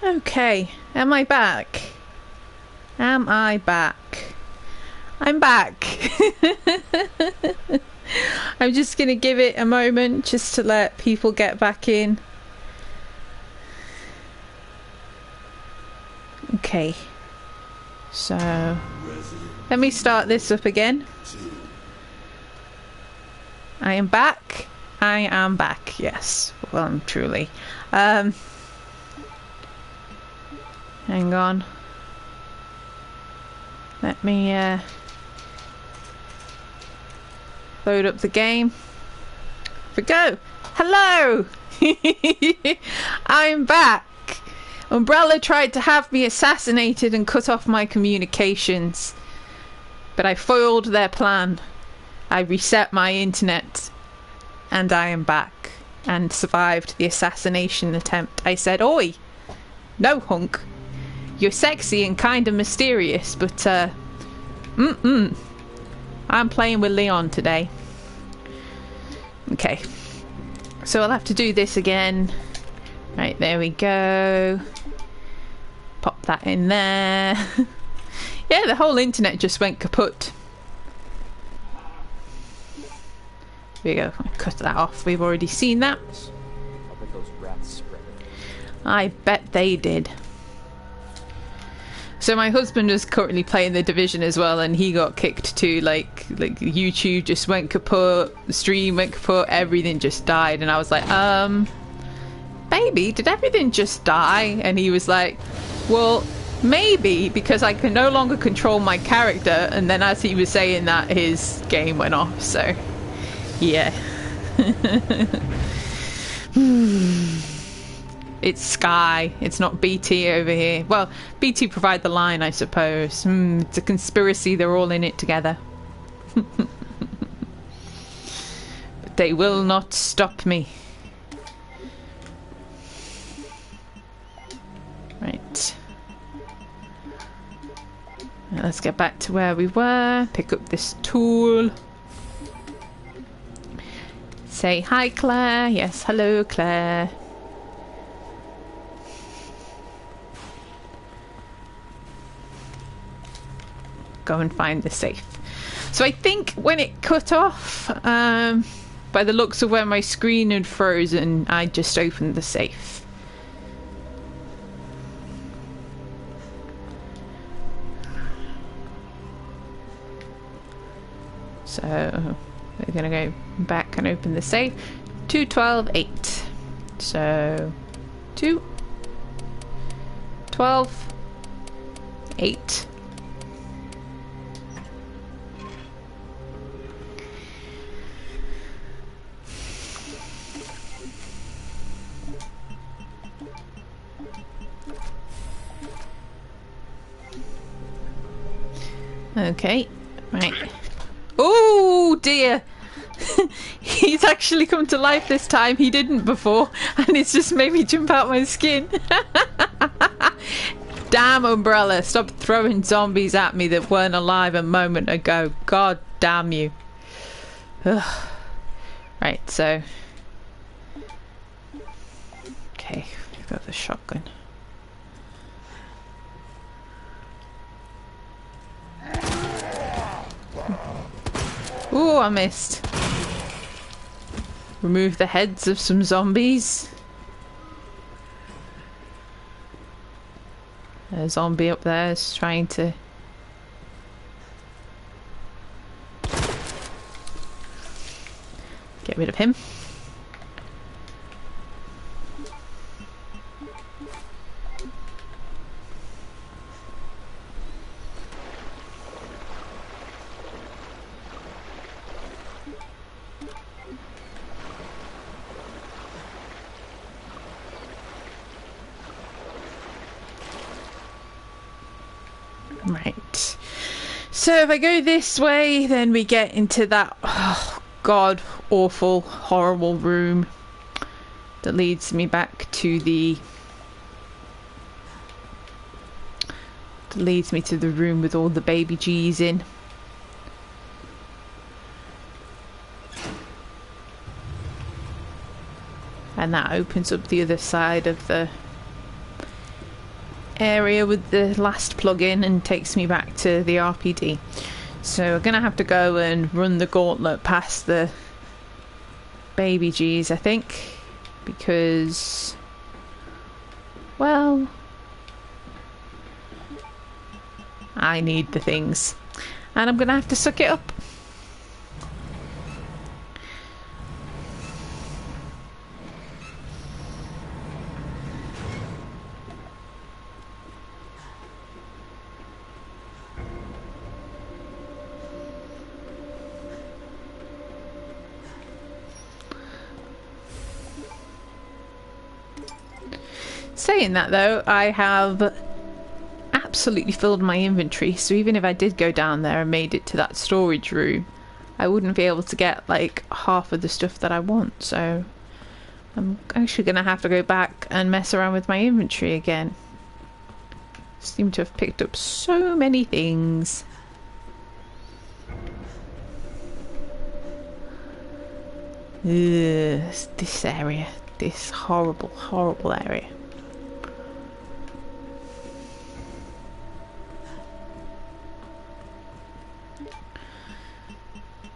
Okay, am I back? Am I back? I'm back! I'm just gonna give it a moment just to let people get back in. Okay, so let me start this up again. I am back. I am back, yes. Well, I'm truly. Hang on. Let me load up the game. Here we go. Hello! I'm back. Umbrella tried to have me assassinated and cut off my communications. But I foiled their plan. I reset my internet. And I am back. And survived the assassination attempt. I said, "Oi! No, hunk. You're sexy and kind of mysterious, but, I'm playing with Leon today." Okay. So I'll have to do this again. Right, there we go. Pop that in there. Yeah, the whole internet just went kaput. There we go. Cut that off. We've already seen that. I bet those rats spread it. I bet they did. So my husband was currently playing The Division as well, and he got kicked too. Like YouTube just went kaput, the stream went kaput, everything just died, and I was like, baby, did everything just die? And he was like, well, maybe, because I can no longer control my character. And then as he was saying that, his game went off. So yeah. It's Sky, it's not BT over here. Well, BT provide the line, I suppose. It's a conspiracy, they're all in it together. But they will not stop me. Right. Now let's get back to where we were. Pick up this tool. Say hi, Claire. Yes, hello, Claire. Go and find the safe. So I think when it cut off, by the looks of where my screen had frozen, I just opened the safe. So we're gonna go back and open the safe. 212-8. So 2 12 8. Okay, right. Oh dear! He's actually come to life this time. He didn't before, and it's just made me jump out my skin. Damn, Umbrella, stop throwing zombies at me that weren't alive a moment ago. God damn you. Ugh. Right, so... Okay, we've got the shotgun. Ooh, I missed. Remove the heads of some zombies. A zombie up there is trying to... get rid of him. Right. So if I go this way, then we get into that god awful, horrible room that leads me back to the... that leads me to the room with all the baby G's in. And that opens up the other side of the area with the last plug-in and takes me back to the RPD. So we're gonna have to go and run the gauntlet past the baby G's, I think, because, well, I need the things and I'm gonna have to suck it up. Saying that though, I have absolutely filled my inventory, so even if I did go down there and made it to that storage room, I wouldn't be able to get like half of the stuff that I want, so I'm actually gonna have to go back and mess around with my inventory again. Seem to have picked up so many things. Ugh, this area, this horrible, horrible area.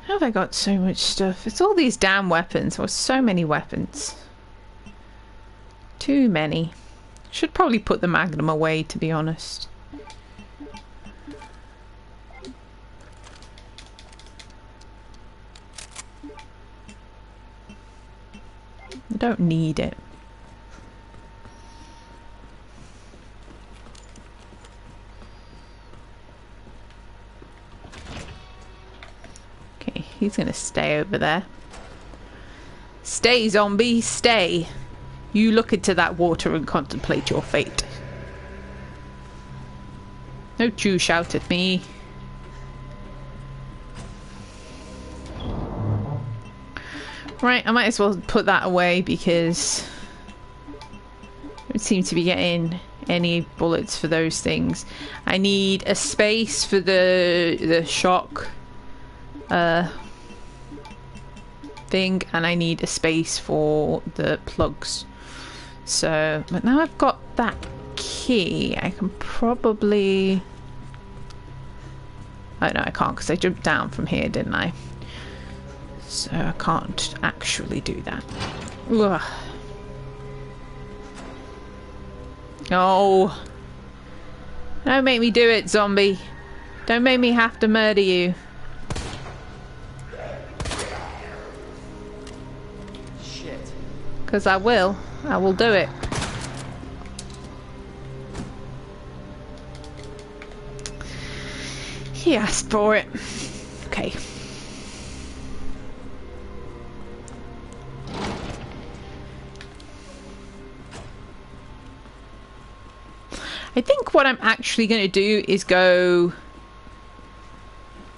How have I got so much stuff? It's all these damn weapons. There were so many weapons. Too many. Should probably put the Magnum away, to be honest. I don't need it. Okay, he's gonna stay over there. Stay, zombie, stay. You look into that water and contemplate your fate. Don't you shout at me. Right, I might as well put that away because I don't seem to be getting any bullets for those things. I need a space for the shock thing, and I need a space for the plugs. So, but now I've got that key, I can probably... Oh no, I can't because I jumped down from here, didn't I? So I can't actually do that. Ugh. Oh. Don't make me do it, zombie. Don't make me have to murder you. Shit. Because I will. I will do it. He asked for it. Okay. I think what I'm actually going to do is go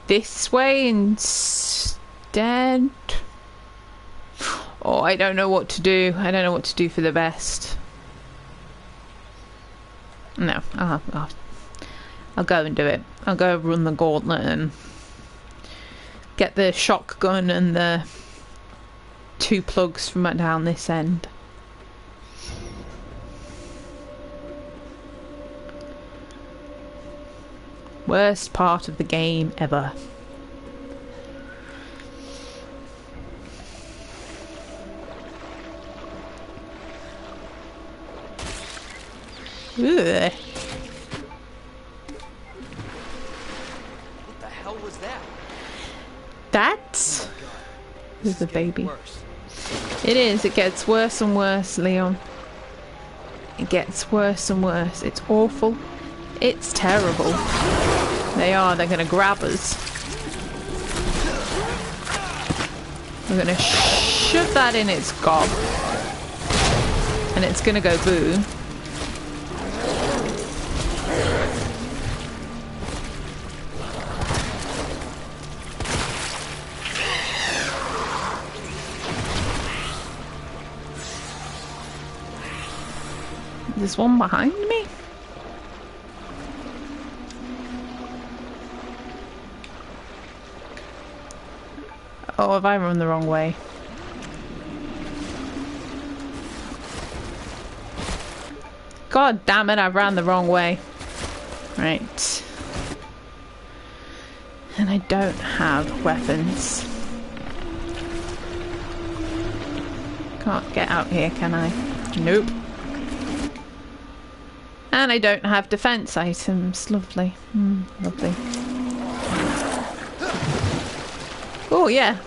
this way instead. Oh, I don't know what to do. I don't know what to do for the best. No, I'll go and do it. I'll go run the gauntlet and get the shotgun and the 2 plugs from down this end. Worst part of the game ever. Ugh. What the hell was that? That is a baby. Worse. It is. It gets worse and worse, Leon. It gets worse and worse. It's awful. It's terrible. They are. They're going to grab us. We're going to shove that in its gob. And it's going to go boo. There's one behind me. Oh, have I run the wrong way? God damn it, I ran the wrong way. Right. And I don't have weapons. Can't get out here, can I? Nope. And I don't have defense items. Lovely. Lovely. Oh, yeah.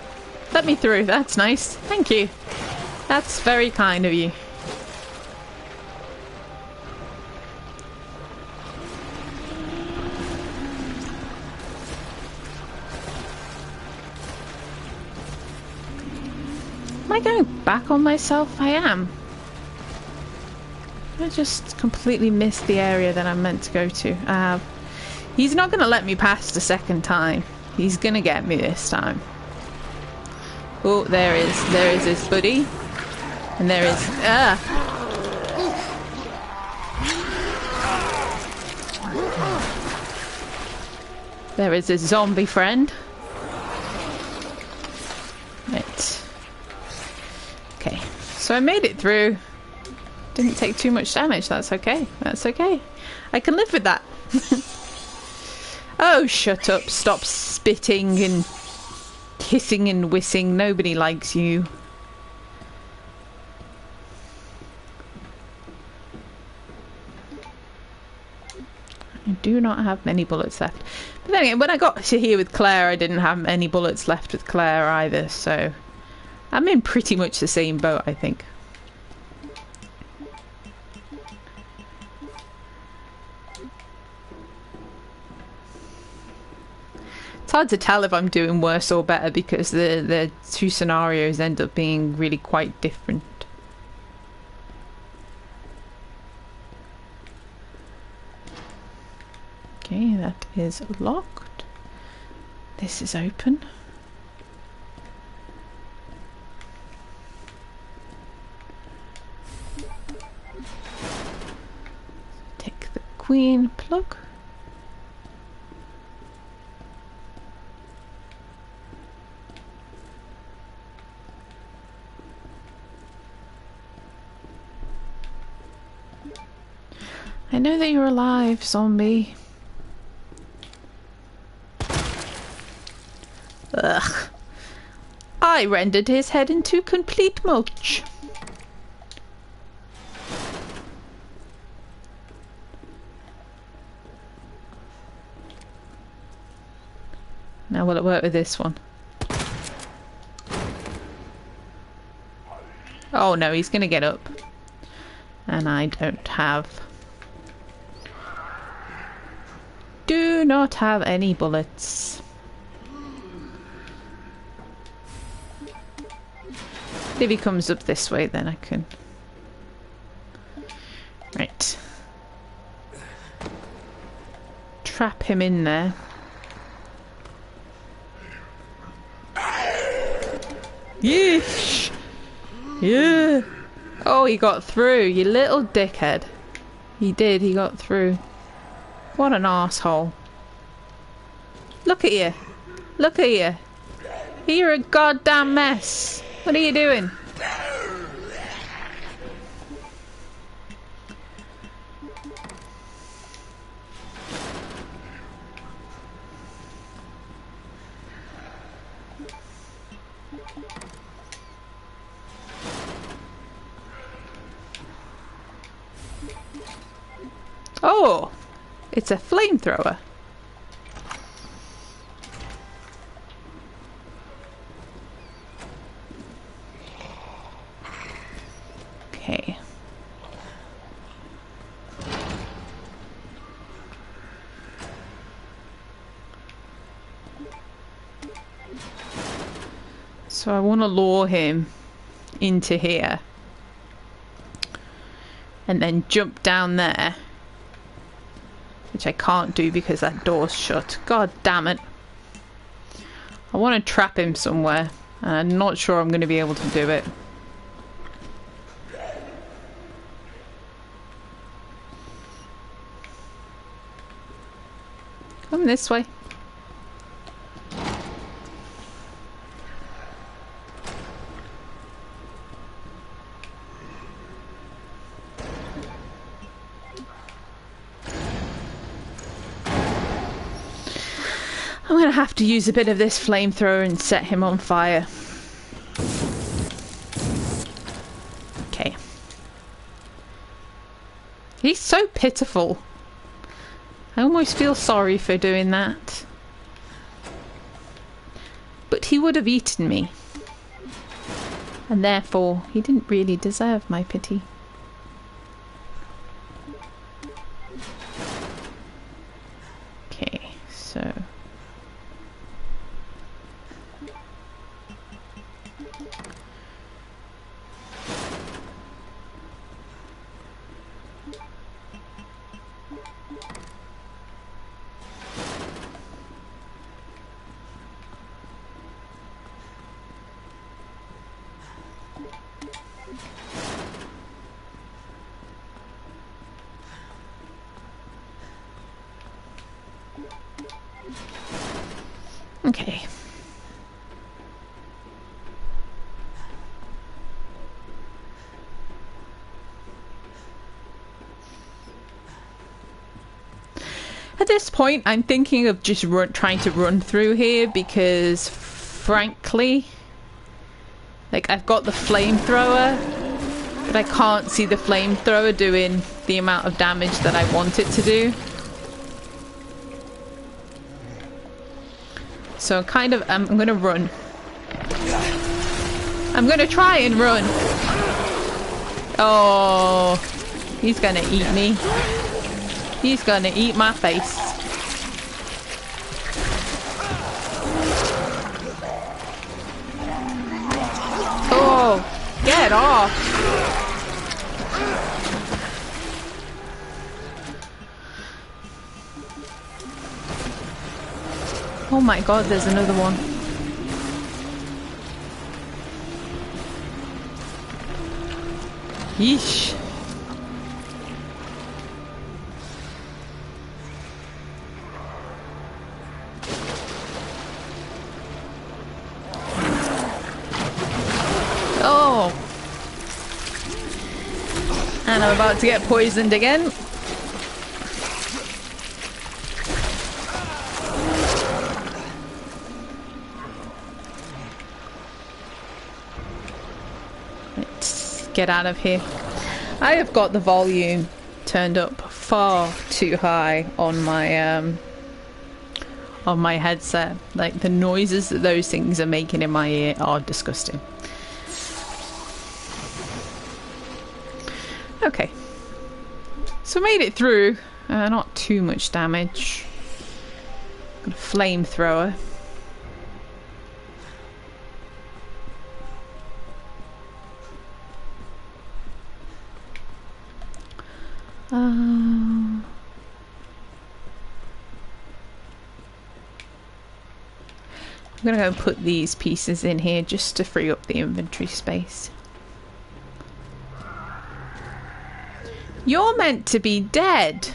Let me through. That's nice. Thank you. That's very kind of you. Am I going back on myself? I am. I just completely missed the area that I'm meant to go to. He's not going to let me pass the second time. He's going to get me this time. Oh, there is his buddy. And there is... There is his zombie friend. Right. Okay. So I made it through. Didn't take too much damage. That's okay. That's okay. I can live with that. Oh, shut up. Stop spitting and hissing and whizzing. Nobody likes you. I do not have many bullets left. But then again, when I got to here with Claire, I didn't have any bullets left with Claire either, so I'm in pretty much the same boat, I think. It's hard to tell if I'm doing worse or better because the two scenarios end up being really quite different. Okay, that is locked. This is open. Take the queen plug. I know that you're alive, zombie. Ugh. I rendered his head into complete mulch. Now will it work with this one? Oh no, he's gonna get up. And I don't have... Do not have any bullets. If he comes up this way, then I can... Right. Trap him in there. Yeesh! Yeah! Oh, he got through, you little dickhead. He did, he got through. What an arsehole. Look at you. Look at you. You're a goddamn mess. What are you doing? Oh! It's a flamethrower. Okay. So I want to lure him into here. And then jump down there. Which I can't do because that door's shut. God damn it. I want to trap him somewhere. And I'm not sure I'm going to be able to do it. Come this way. I'm gonna have to use a bit of this flamethrower and set him on fire. Okay. He's so pitiful. I almost feel sorry for doing that. But he would have eaten me. And therefore, he didn't really deserve my pity. Okay, so... Okay. At this point, I'm thinking of just trying to run through here because, frankly, like, I've got the flamethrower, but I can't see the flamethrower doing the amount of damage that I want it to do. So kind of, I'm gonna run. I'm gonna try and run. Oh, he's gonna eat me. He's gonna eat my face. Oh, get off. Oh my god, there's another one. Yeesh. Oh. And I'm about to get poisoned again. Get out of here. I have got the volume turned up far too high on my headset. Like, the noises that those things are making in my ear are disgusting. Okay. So made it through. Not too much damage. Got a flamethrower. I'm gonna go put these pieces in here just to free up the inventory space. You're meant to be dead.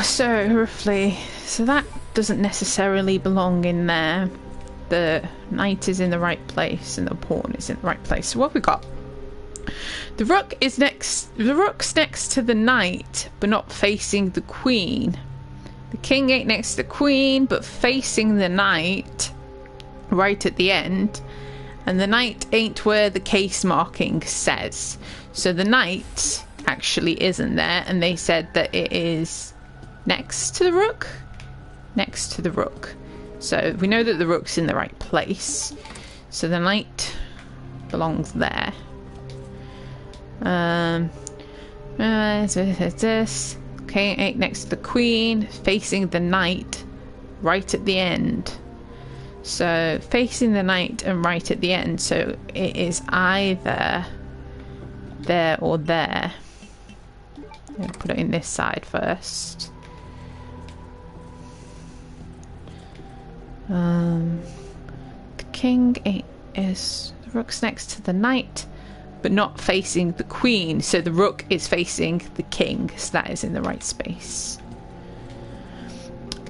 So roughly, so that doesn't necessarily belong in there. The knight is in the right place and the pawn is in the right place. So what have we got? The rook is next. The rook's next to the knight, but not facing the queen. The king ain't next to the queen, but facing the knight, right at the end. And the knight ain't where the case marking says. So the knight actually isn't there, and they said that it is next to the rook? Next to the rook. So we know that the rook's in the right place. So the knight belongs there. This. Okay, ain't next to the queen, facing the knight, right at the end. So facing the knight and right at the end. So it is either there or there. I'm gonna put it in this side first. The king is the rook's next to the knight, but not facing the queen. So the rook is facing the king, so that is in the right space.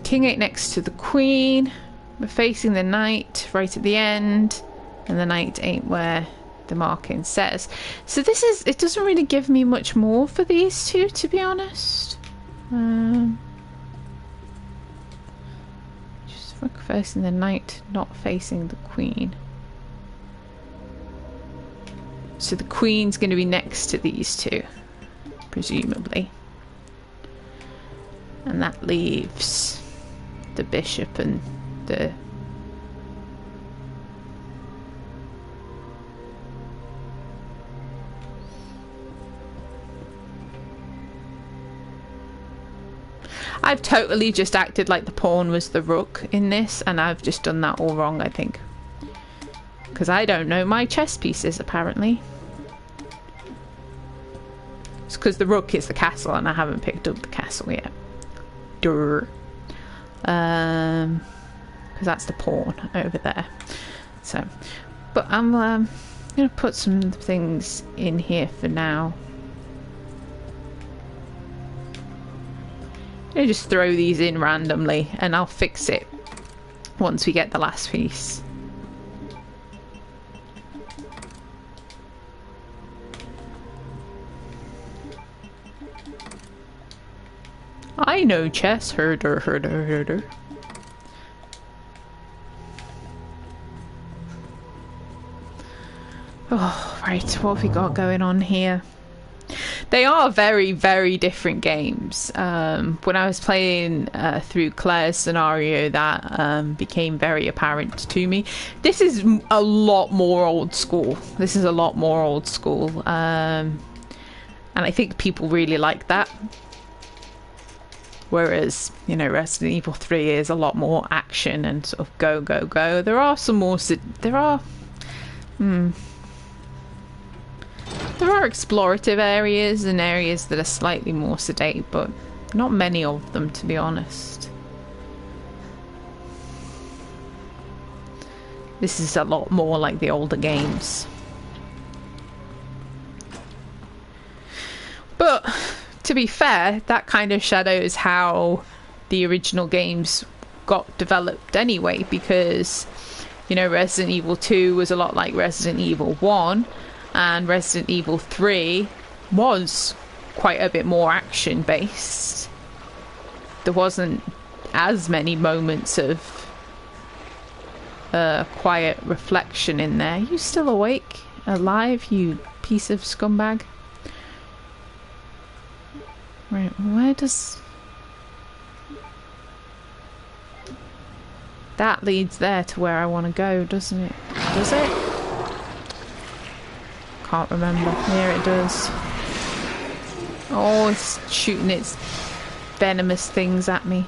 King ain't next to the queen. We're facing the knight right at the end, and the knight ain't where the marking says. So this is, it doesn't really give me much more for these two, to be honest. Just facing the knight, not facing the queen. So the queen's going to be next to these two, presumably. And that leaves the bishop and the... I've totally just acted like the pawn was the rook in this, and I've just done that all wrong, I think. Because I don't know my chess pieces, apparently. It's because the rook is the castle, and I haven't picked up the castle yet. Durr. Because that's the pawn over there. So, but I'm going to put some things in here for now. I just throw these in randomly, and I'll fix it once we get the last piece. I know chess, herder. Oh, right, what have we got going on here? They are very, very different games. When I was playing through Claire's scenario, that became very apparent to me. This is a lot more old school. And I think people really like that. Whereas, you know, Resident Evil 3 is a lot more action and sort of go, go, go. There are some more... There are explorative areas and areas that are slightly more sedate, but not many of them, to be honest. This is a lot more like the older games. But, to be fair, that kind of shadows how the original games got developed anyway, because, you know, Resident Evil 2 was a lot like Resident Evil 1, and Resident Evil 3 was quite a bit more action based. There wasn't as many moments of quiet reflection in there. You still awake? Alive, you piece of scumbag? Right, where does... That leads there to where I want to go, doesn't it? Does it? Can't remember. Here it does. Oh, it's shooting its venomous things at me.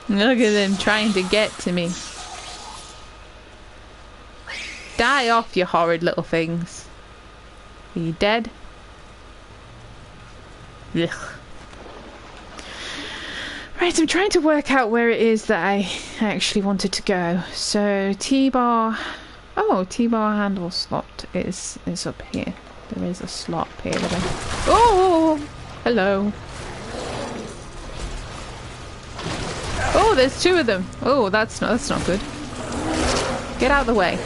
Look at them trying to get to me. Die off, you horrid little things. Are you dead? Ugh. Right, I'm trying to work out where it is that I actually wanted to go. So, T-bar... Oh, T-bar handle slot is up here. There is a slot here. Oh! Hello. Oh, there's two of them. Oh, that's not good. Get out of the way.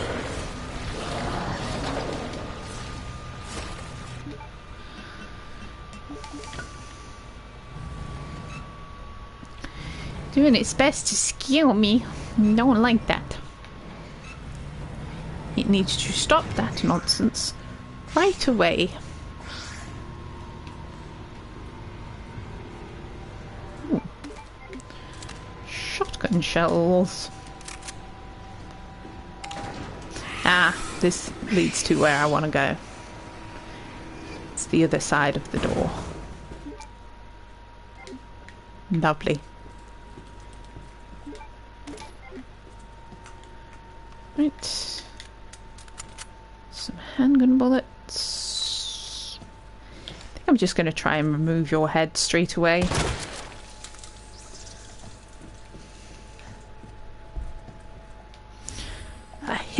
Doing its best to scare me. Don't like that. It needs to stop that nonsense right away. Ooh. Shotgun shells. Ah, this leads to where I want to go. It's the other side of the door. Lovely. Right. Some handgun bullets. I think I'm just going to try and remove your head straight away.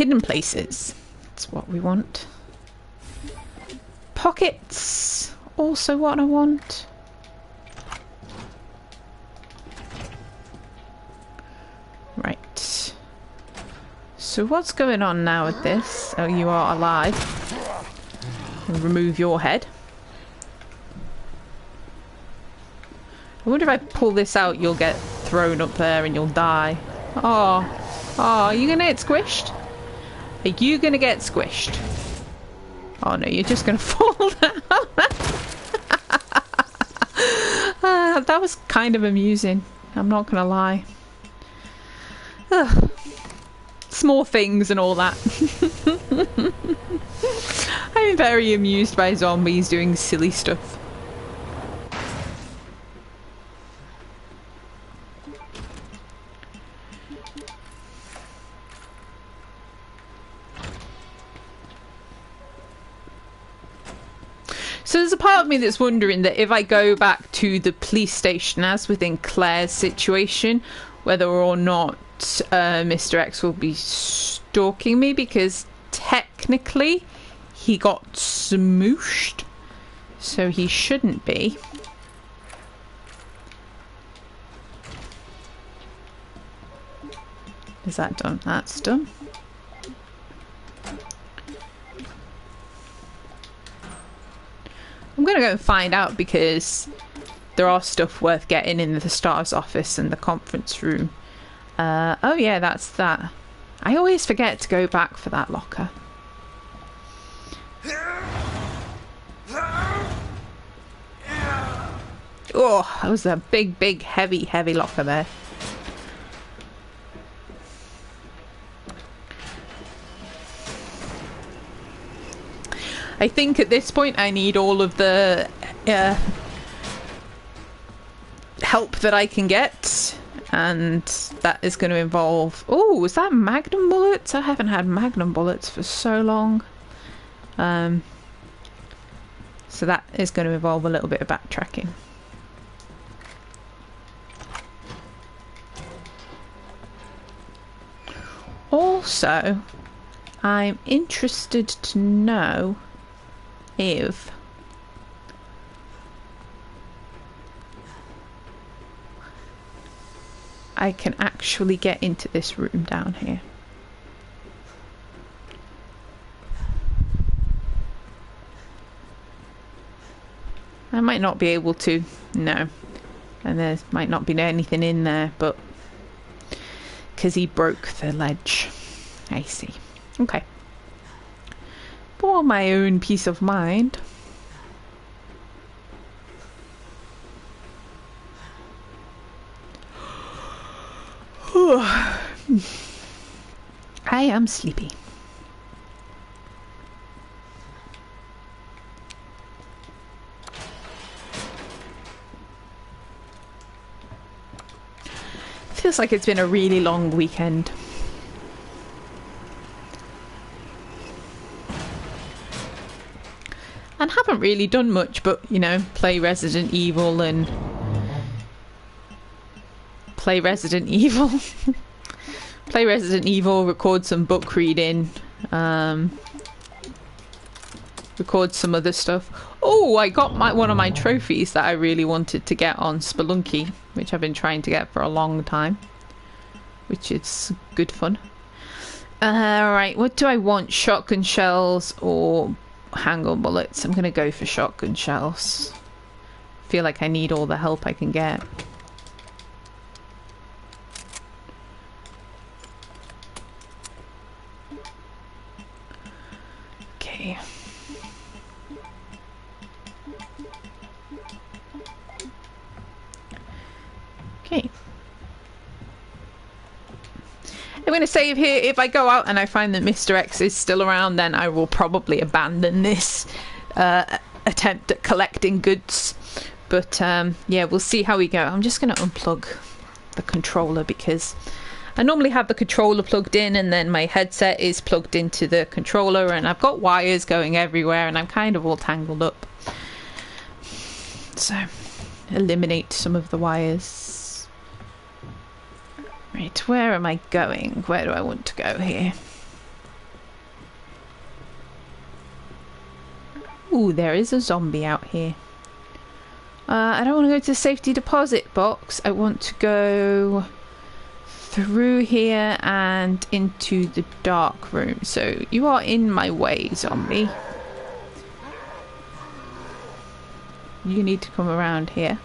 hidden places. That's what we want. Pockets. Also what I want. Right. So what's going on now with this? Oh, you are alive. Remove your head. I wonder if I pull this out, you'll get thrown up there and you'll die. Oh, are you gonna get squished? Are you gonna get squished? Oh no, you're just gonna fall down. That was kind of amusing. I'm not gonna lie. Ugh. Small things and all that. I'm very amused by zombies doing silly stuff. So there's a part of me that's wondering that if I go back to the police station, as within Claire's situation, whether or not Mr. X will be stalking me, because technically he got smooshed, so he shouldn't be. Is that done? That's done. I'm gonna go and find out, because there are stuff worth getting in the star's office and the conference room. Oh yeah, that's that. I always forget to go back for that locker. Oh, that was a big, heavy locker there. I think at this point I need all of the help that I can get, and that is going to involve... Oh, was that magnum bullets? I haven't had magnum bullets for so long. So that is going to involve a little bit of backtracking. Also, I'm interested to know if I can actually get into this room down here. I might not be able to, no. And there might not be anything in there, but because he broke the ledge. I see. Okay. For my own peace of mind. I am sleepy. Feels like it's been a really long weekend. And haven't really done much but, you know, play Resident Evil and... Play Resident Evil. Play Resident Evil, record some book reading. Record some other stuff. Oh, I got one of my trophies that I really wanted to get on Spelunky, which I've been trying to get for a long time. Which is good fun. Alright, what do I want? Shotgun shells or... handgun bullets? I'm gonna go for shotgun shells. Feel like I need all the help I can get. Okay. Okay. I'm going to save here. If I go out and I find that Mr. X is still around, then I will probably abandon this attempt at collecting goods. But yeah, we'll see how we go. I'm just going to unplug the controller because I normally have the controller plugged in and then my headset is plugged into the controller and I've got wires going everywhere and I'm kind of all tangled up. So, eliminate some of the wires. Right, where am I going? Where do I want to go here? Ooh, there is a zombie out here. I don't want to go to the safety deposit box. I want to go through here and into the dark room. So you are in my way, zombie. You need to come around here.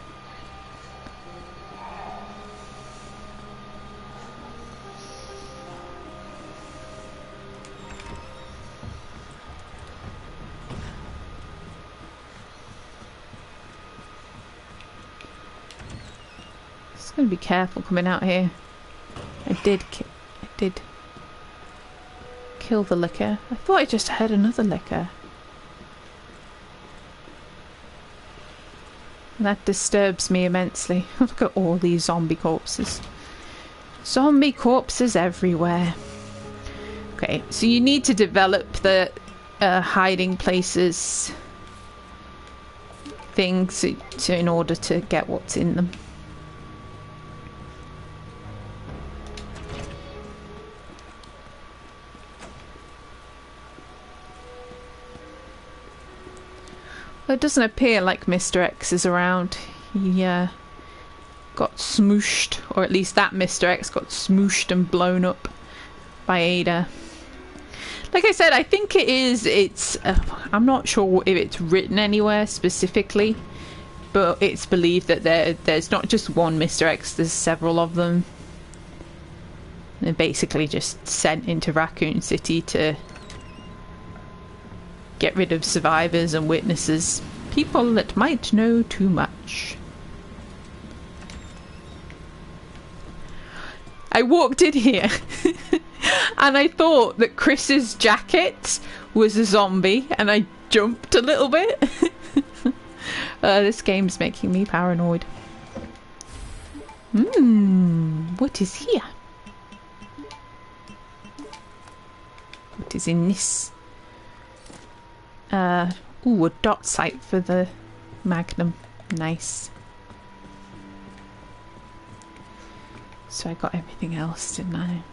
Just gonna be careful coming out here. I did kill the licker. I thought I just heard another licker. That disturbs me immensely. Look at all these zombie corpses. Zombie corpses everywhere. Okay, so you need to develop the hiding places things in order to get what's in them. Well, it doesn't appear like Mr. X is around. He got smooshed, or at least that Mr. X got smooshed and blown up by Ada. Like I said, I think it's I'm not sure if it's written anywhere specifically, but it's believed that there's not just one Mr. X, there's several of them. They're basically just sent into Raccoon City to get rid of survivors and witnesses. People that might know too much. I walked in here and I thought that Chris's jacket was a zombie and I jumped a little bit. This game's making me paranoid. What is here? What is in this? Ooh, a dot sight for the Magnum. Nice. So I got everything else, didn't I?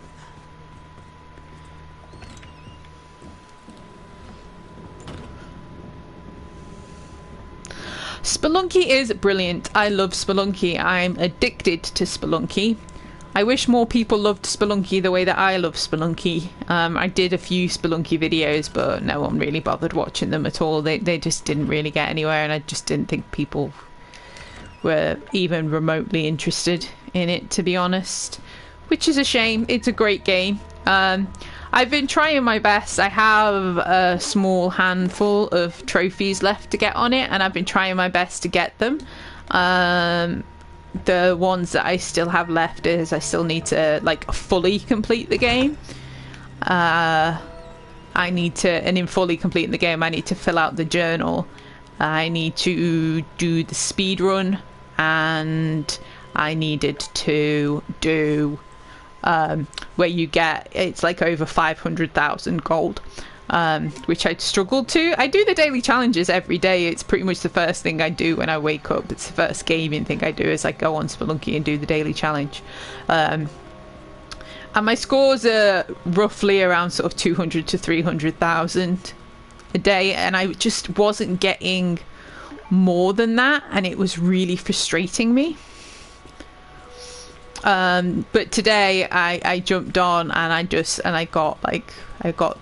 Spelunky is brilliant. I love Spelunky. I'm addicted to Spelunky. I wish more people loved Spelunky the way that I love Spelunky. I did a few Spelunky videos, but no one really bothered watching them at all. They just didn't really get anywhere, and I just didn't think people were even remotely interested in it, to be honest. Which is a shame. It's a great game. I've been trying my best. I have a small handful of trophies left to get on it, and I've been trying my best to get them. The ones that I still have left is I still need to like fully complete the game. I need to, and in fully completing the game I need to fill out the journal. I need to do the speed run, and I needed to do where you get, it's like over 500,000 gold. Which I'd struggled to. I do the daily challenges every day. It's pretty much the first thing I do when I wake up. It's the first gaming thing I do is I go on Spelunky and do the daily challenge. And my scores are roughly around sort of 200 to 300,000 a day, and I just wasn't getting more than that, and it was really frustrating me. But today I jumped on and I got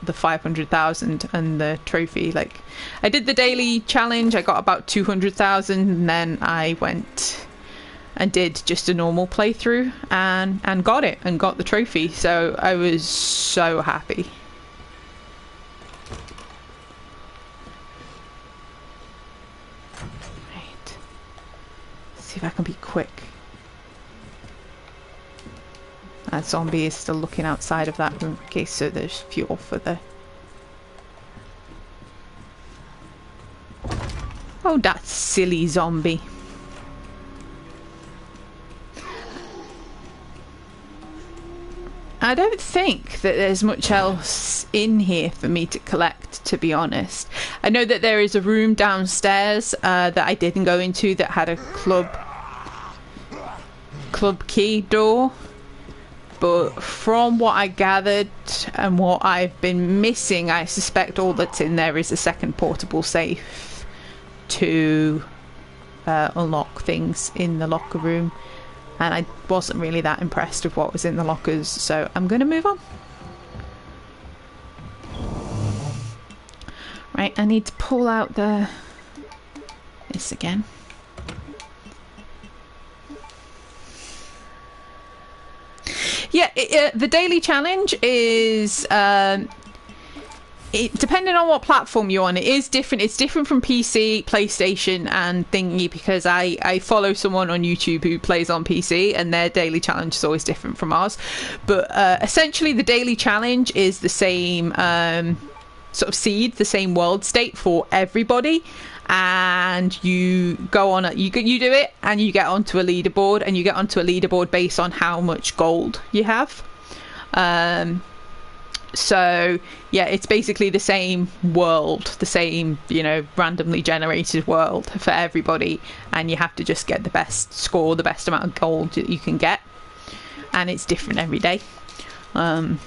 the 500,000 and the trophy. Like, I did the daily challenge, I got about 200,000, and then I went and did just a normal playthrough and got it and got the trophy. So I was so happy. Right. Let's see if I can be quick. That zombie is still looking outside of that room. Okay, so there's fuel for the... Oh, that silly zombie. I don't think that there's much else in here for me to collect, to be honest. I know that there is a room downstairs that I didn't go into that had a club key door. but from what I gathered and what I've been missing, I suspect all that's in there is a second portable safe to unlock things in the locker room, and I wasn't really that impressed with what was in the lockers, so I'm gonna move on. Right, I need to pull out this again. Yeah, the daily challenge is depending on what platform you're on, it is different. It's different from PC, PlayStation, and thingy, because I follow someone on YouTube who plays on PC, and their daily challenge is always different from ours. But essentially, the daily challenge is the same sort of seed, the same world state for everybody. And you go on, you do it, and you get onto a leaderboard, and you get onto a leaderboard based on how much gold you have. So yeah, it's basically the same world, the same, you know, randomly generated world for everybody, and you have to just get the best score, the best amount of gold that you can get, and it's different every day. And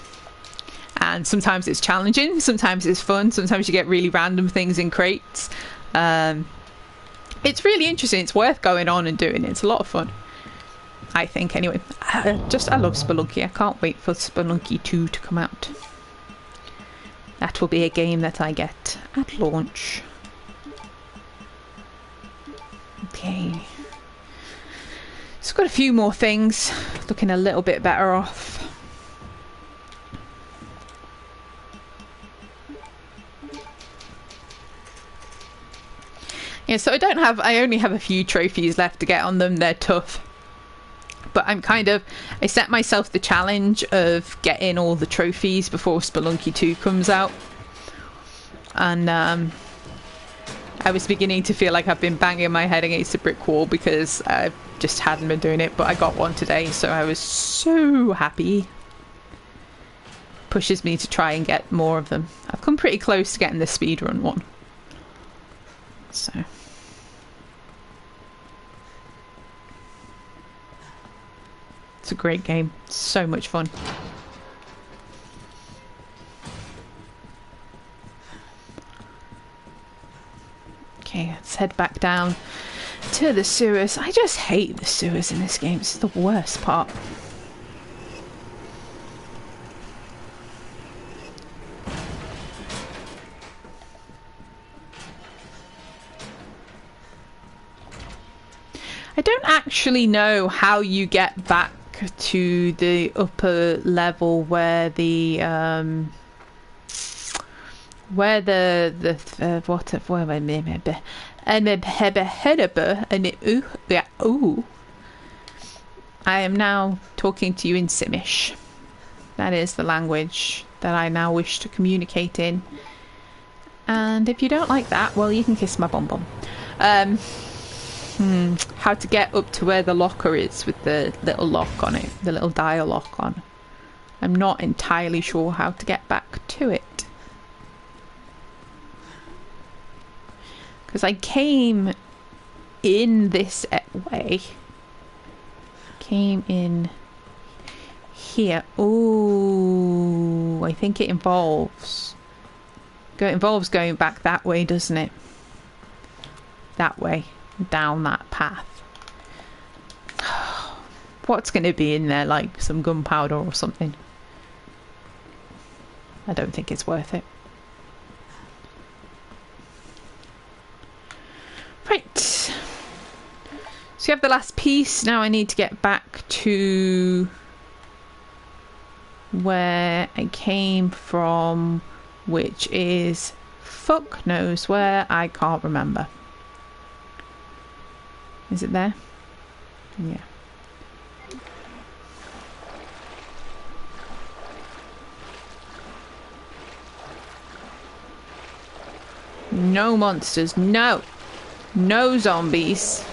sometimes it's challenging, sometimes it's fun, sometimes you get really random things in crates. It's really interesting. It's worth going on and doing. It's a lot of fun, I think, anyway. I love Spelunky. I can't wait for Spelunky 2 to come out. That will be a game that I get at launch. Okay, so got a few more things, looking a little bit better off. Yeah, so I only have a few trophies left to get on them. They're tough. But I set myself the challenge of getting all the trophies before Spelunky 2 comes out. And I was beginning to feel like I've been banging my head against a brick wall because I just hadn't been doing it. But I got one today, so I was so happy. Pushes me to try and get more of them. I've come pretty close to getting the speedrun one. So it's a great game, so much fun. Okay, let's head back down to the sewers. I just hate the sewers in this game. It's the worst part. I don't actually know how you get back to the upper level where the I am now talking to you in Simish. That is the language that I now wish to communicate in. And if you don't like that, well, you can kiss my bum bum. How to get up to where the locker is with the little lock on it, the little dial lock on. I'm not entirely sure how to get back to it. Because I came in this way. Came in here. Oh, I think it involves going back that way, doesn't it? That way. Down that path. What's going to be in there, like some gunpowder or something? I don't think it's worth it. Right. So you have the last piece. Now I need to get back to where I came from, which is fuck knows where. I can't remember. Is it there? Yeah. No monsters. No. No zombies.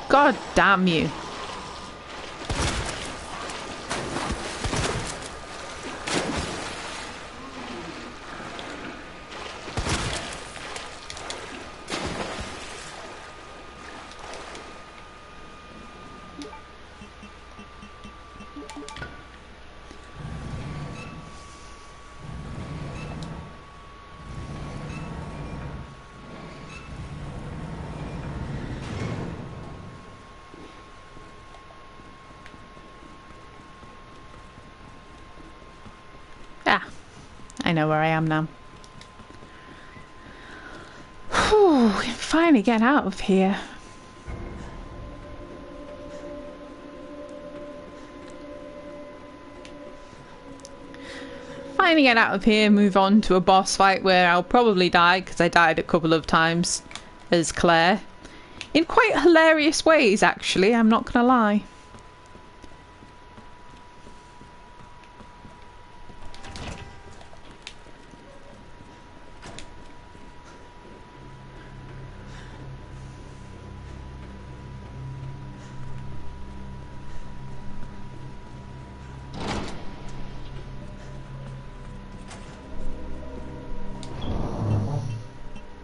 God damn you. I know where I am now. Whew, finally get out of here. Finally get out of here, move on to a boss fight where I'll probably die, because I died a couple of times as Claire. In quite hilarious ways, actually, I'm not gonna lie.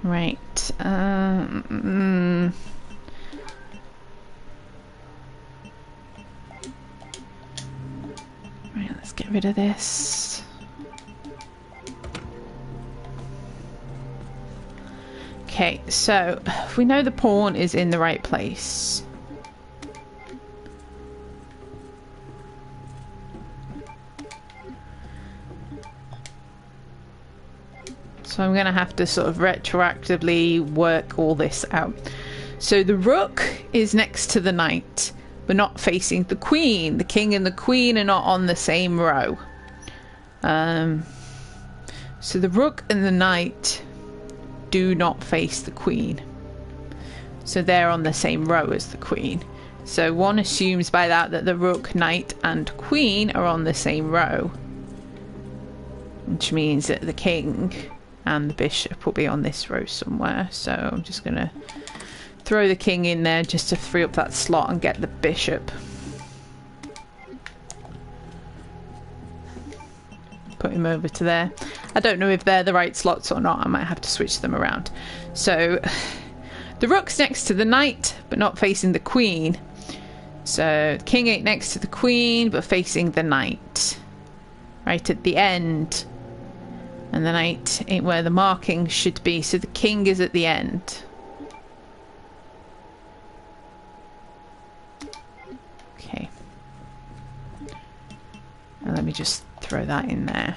Right, right, let's get rid of this. Okay, so we know the pawn is in the right place. So I'm going to have to sort of retroactively work all this out. So the rook is next to the knight, but not facing the queen. The king and the queen are not on the same row. So the rook and the knight do not face the queen. So they're on the same row as the queen. So one assumes by that that the rook, knight and queen are on the same row. Which means that the king and the bishop will be on this row somewhere. So I'm just going to throw the king in there just to free up that slot and get the bishop. Put him over to there. I don't know if they're the right slots or not. I might have to switch them around. So the rook's next to the knight but not facing the queen. So the king ain't next to the queen but facing the knight. Right at the end. And the knight ain't where the marking should be, so the king is at the end. Okay. And let me just throw that in there.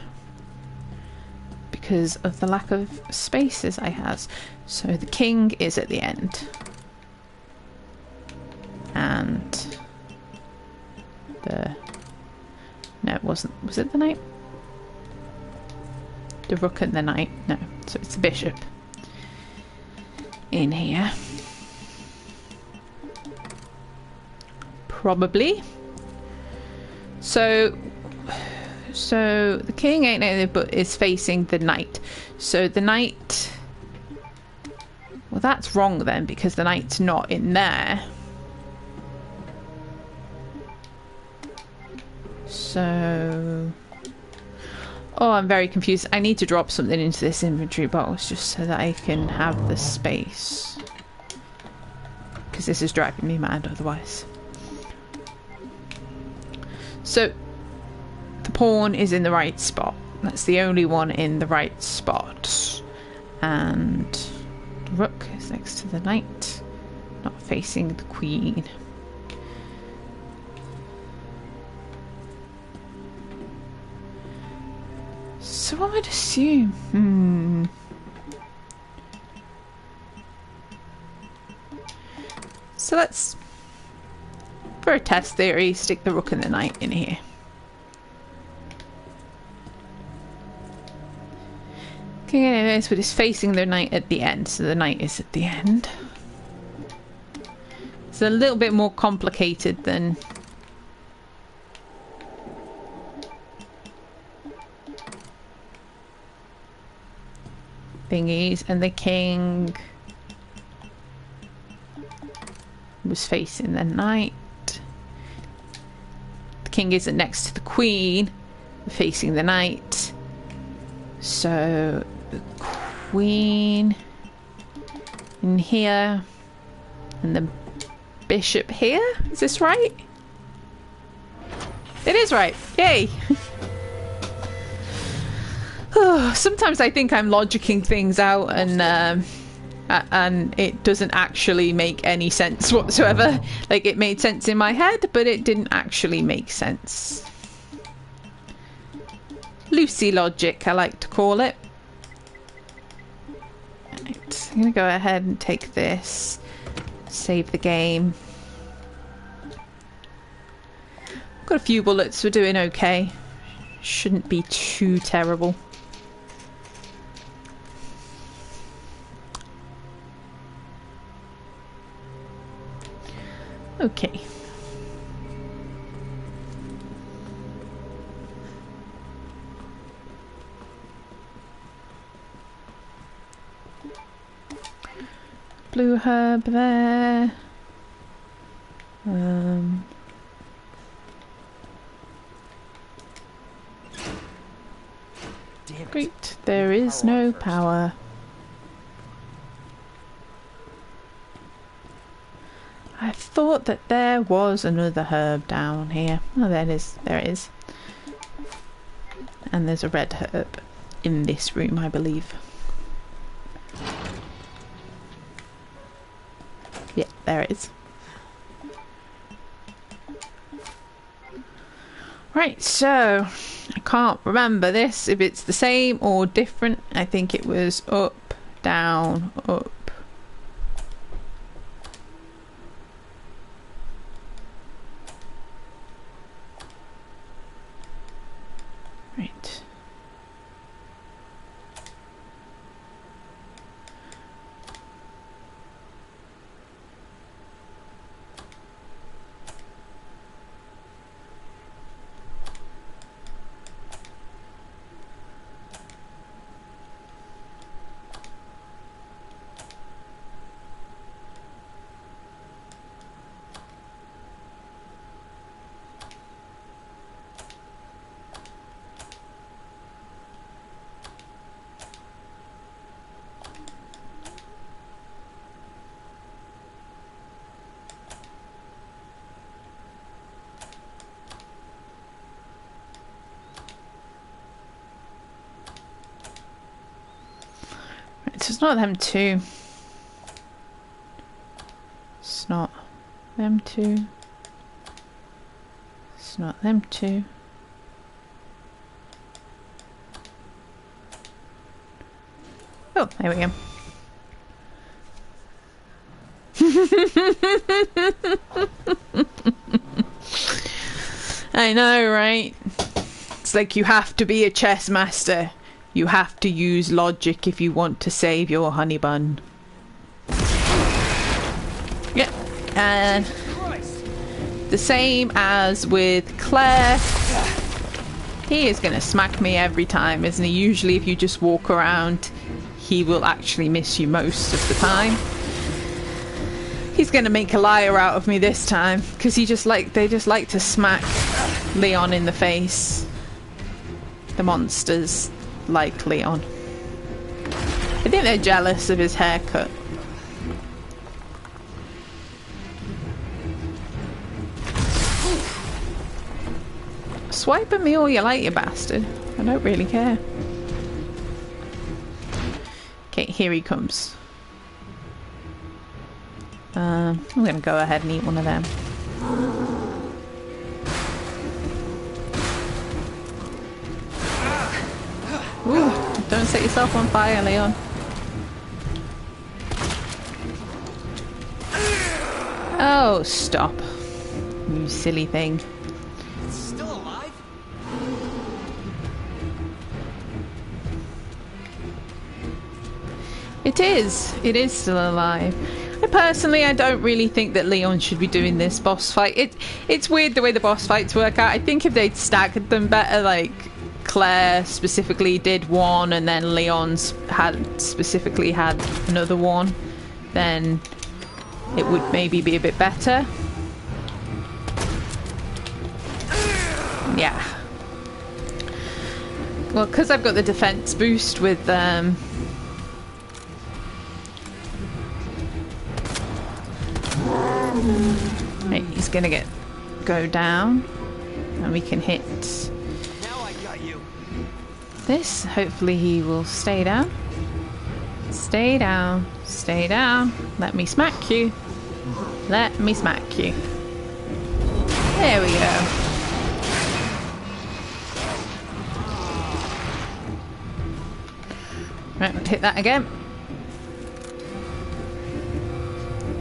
Because of the lack of spaces I have. So the king is at the end. And the... No, it wasn't. Was it the knight? The rook and the knight. No, so it's the bishop in here. Probably. So the king ain't there, but is facing the knight. So the knight... Well, that's wrong then, because the knight's not in there. So... Oh, I'm very confused. I need to drop something into this inventory box just so that I can have the space. Because this is driving me mad otherwise. So, the pawn is in the right spot. That's the only one in the right spot. And the rook is next to the knight, not facing the queen. So I would assume... So let's, for a test theory, stick the rook and the knight in here. King anyways, but it's facing the knight at the end, so the knight is at the end. It's a little bit more complicated than... thingies, and the king was facing the knight. The king isn't next to the queen, facing the knight. So the queen in here and the bishop here. Is this right? It is right. Yay! Sometimes I think I'm logicking things out and it doesn't actually make any sense whatsoever. Like, it made sense in my head, but it didn't actually make sense. Lucy logic, I like to call it. Right, I'm gonna go ahead and take this, save the game. Got a few bullets, we're doing okay. Shouldn't be too terrible. Okay. Blue herb there. Great, there is no power. I thought that there was another herb down here. Oh, there it is. There it is. And there's a red herb in this room, I believe. Yeah, there it is. Right, so I can't remember this, if it's the same or different. I think it was up, down, up. Right. So it's not them two. It's not them two. It's not them two. Oh, there we go. I know, right? It's like you have to be a chess master. You have to use logic if you want to save your honey bun. Yeah, and the same as with Claire. He is going to smack me every time, isn't he? Usually if you just walk around, he will actually miss you most of the time. He's going to make a liar out of me this time, because they just like to smack Leon in the face. The monsters like Leon. I think they're jealous of his haircut. Swipe at me all you like, you bastard. I don't really care. Okay, here he comes. I'm gonna go ahead and eat one of them. Ooh, don't set yourself on fire, Leon. Oh, stop. You silly thing. It's still alive? It is. It is still alive. Personally, I don't really think that Leon should be doing this boss fight. It's weird the way the boss fights work out. I think if they'd staggered them better, like Claire specifically did one and then Leon's specifically had another one, then it would maybe be a bit better. Yeah. Well, because I've got the defense boost with right, he's gonna go down and we can hit Now I got you. this. Hopefully he will stay down. Stay down. Stay down. Let me smack you. Let me smack you. There we go. Right, hit that again.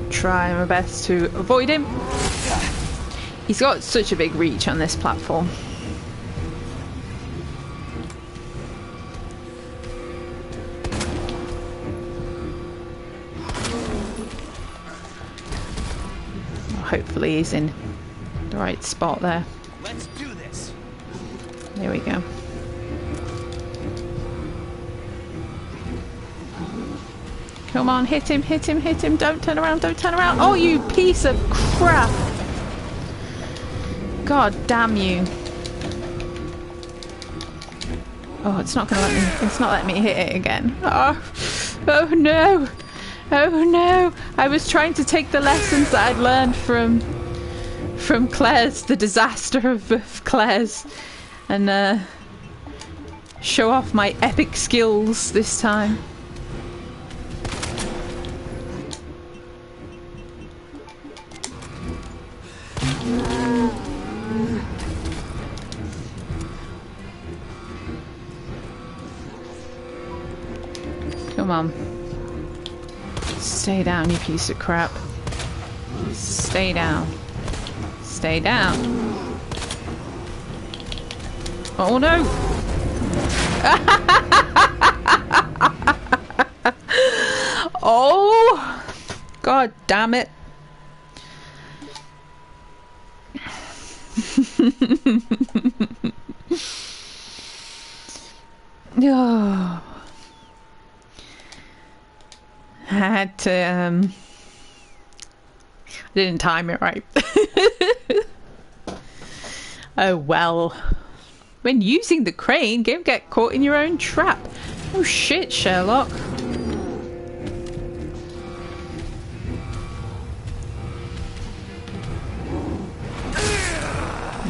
Try my best to avoid him. He's got such a big reach on this platform. Hopefully he's in the right spot there. Let's do this. There we go. Come on, hit him, hit him, hit him. Don't turn around, don't turn around. Oh, you piece of crap. God damn you. Oh, it's not letting me hit it again. Oh no. Oh no. I was trying to take the lessons that I'd learned from Claire's, the disaster of Claire's, and show off my epic skills this time. Come on. Stay down, you piece of crap. Stay down. Stay down. Oh no! Oh! God damn it. Oh. I had to, I didn't time it right. Oh well. When using the crane, don't get caught in your own trap. Oh shit, Sherlock.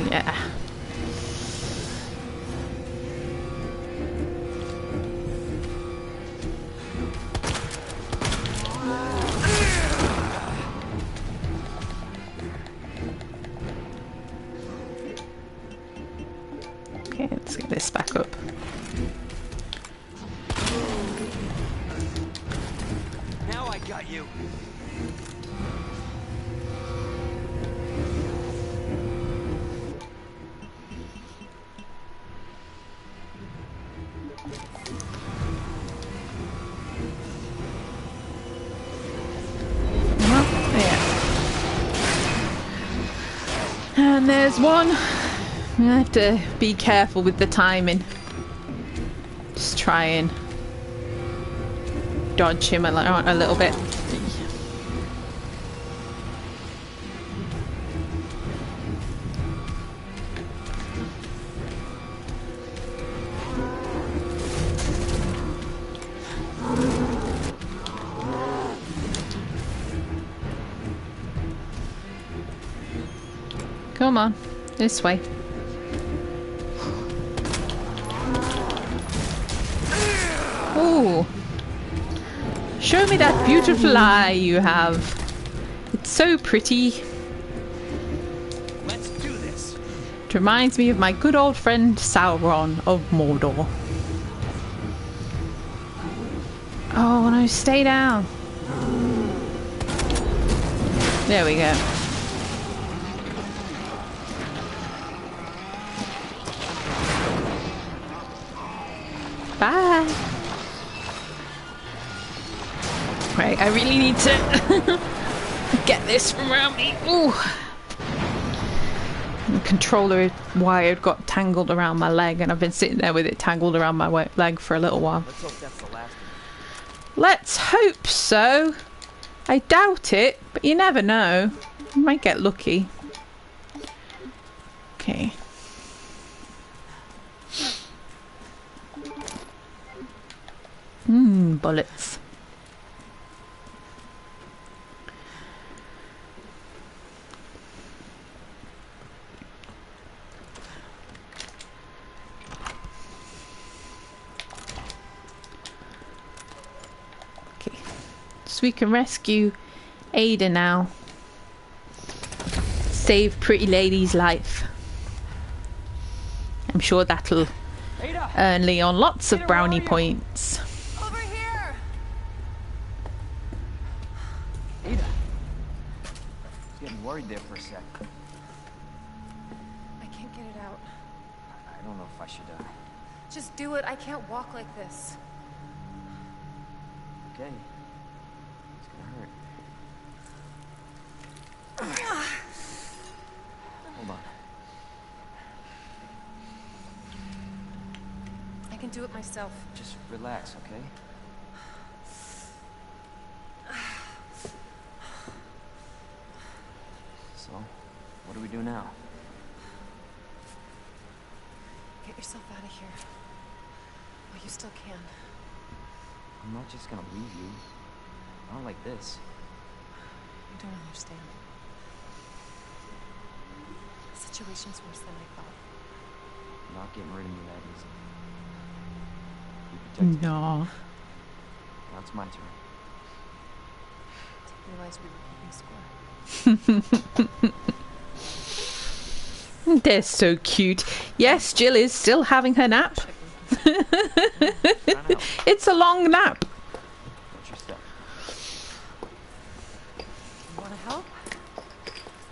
Yeah. Okay, let's get this back up. Now I got you. And there's one. I have to be careful with the timing. Just try and dodge him a little bit. Come on, this way. Ooh. Show me that beautiful eye you have. It's so pretty. Let's do this. It reminds me of my good old friend Sauron of Mordor. Oh no, stay down. There we go. Bye. Right, I really need to get this from around me. Ooh. The controller wire got tangled around my leg, and I've been sitting there with it tangled around my leg for a little while. Let's hope that's the last one. Let's hope so. I doubt it, but you never know. You might get lucky. Okay. Bullets. Okay. So we can rescue Ada now. Save Pretty Lady's life. I'm sure that'll Ada! earn Leon lots of brownie points. Over here. worried there for a sec. I can't get it out. I don't know if I should, Just do it. I can't walk like this. Okay. It's gonna hurt. Hold on. I can do it myself. Just relax, okay? So, what do we do now? Get yourself out of here. Well, you still can. I'm not just gonna leave you. I don't like this. You don't understand. The situation's worse than I thought. I'm not getting rid of me that easy. You protected me. No. Now it's my turn. Didn't realize we were keeping score. They're so cute. Yes, Jill is still having her nap. It's a long nap. What's your step? You want to help?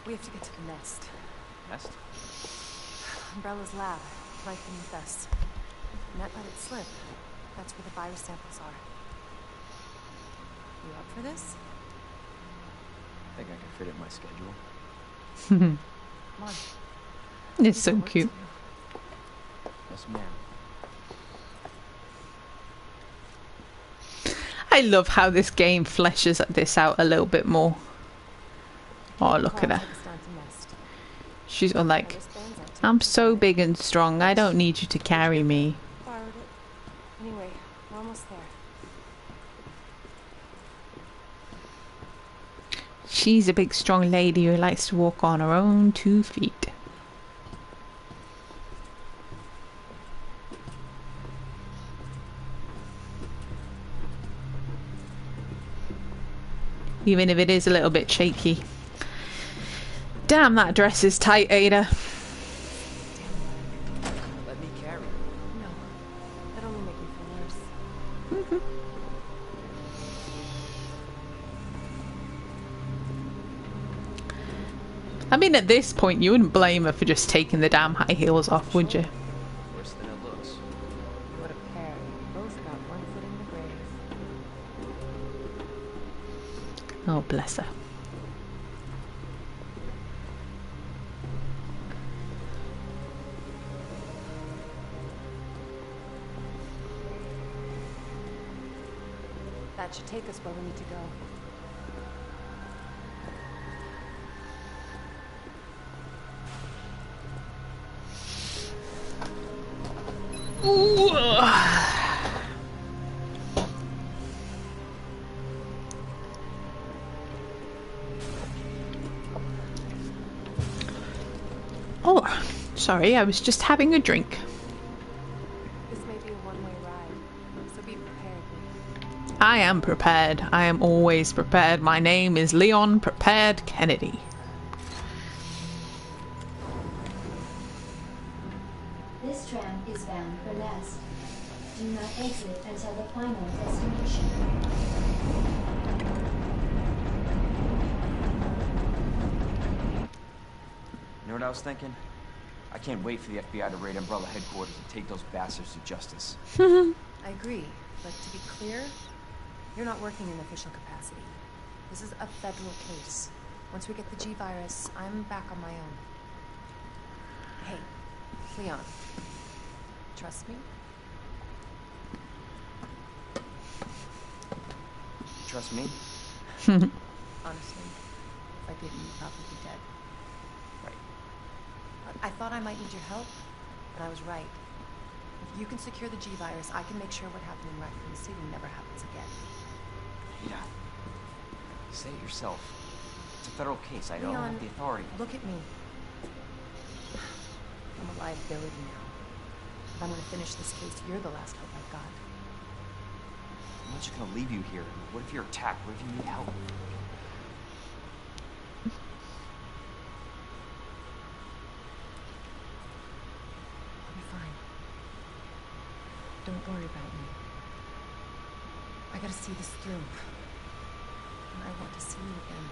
We have to get to the nest. Nest? Umbrella's lab, right beneath us. Net let it slip. That's where the virus samples are. You up for this? I think I can fit it in my schedule. Come on. It's so cute. Yes, ma'am. I love how this game fleshes this out a little bit more. Oh, look at her. She's all like, I'm so big and strong, I don't need you to carry me. Borrowed it. Anyway, we're almost there. She's a big strong lady who likes to walk on her own 2 feet. Even if it is a little bit shaky. Damn, that dress is tight, Ada. Let me carry you. No. That'll only make me feel worse. I mean, at this point, you wouldn't blame her for just taking the damn high heels off, would you? Worse than it looks. What a pair. Both got one foot in the grave. Oh, bless her. That should take us where we need to go. Ooh. Oh, sorry, I was just having a drink. This may be a one-way ride, so be prepared. I am prepared. I am always prepared. My name is Leon Prepared Kennedy. This tram is bound for Nest. Do not exit until the final destination. You know what I was thinking? I can't wait for the FBI to raid Umbrella headquarters and take those bastards to justice. I agree, but to be clear, you're not working in official capacity. This is a federal case. Once we get the G-Virus, I'm back on my own. Hey, Leon. Trust me? Trust me? Honestly, if I didn't, you'd probably be dead. Right. I thought I might need your help, and I was right. If you can secure the G-Virus, I can make sure what happened in Raccoon City never happens again. Yeah. Say it yourself. It's a federal case. I don't Leon, have the authority. Look at me. I'm a liability now. If I'm gonna finish this case, you're the last hope I've got. I'm not just gonna leave you here. What if you're attacked? What if you need help? I'll be fine. Don't worry about me. I gotta see this through. And I want to see you again.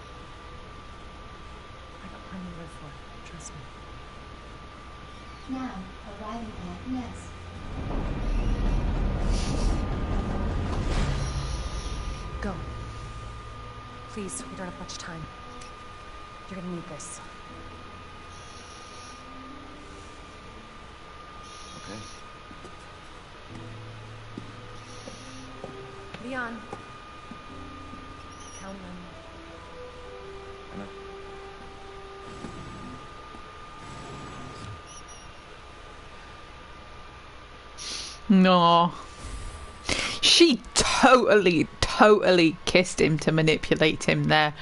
I crime you live for. Trust me. Now, arriving at Nest. Go. Please, we don't have much time. You're gonna need this. Okay. Leon. Count on me. I know. No. She totally kissed him to manipulate him there.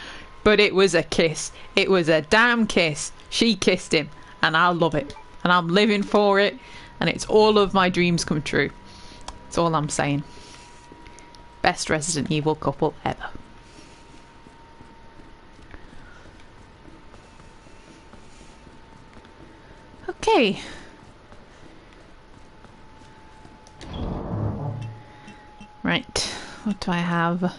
But it was a kiss. It was a damn kiss. She kissed him. And I love it. And I'm living for it. And it's all of my dreams come true. That's all I'm saying. Best Resident Evil couple ever. Okay. Right. What do I have?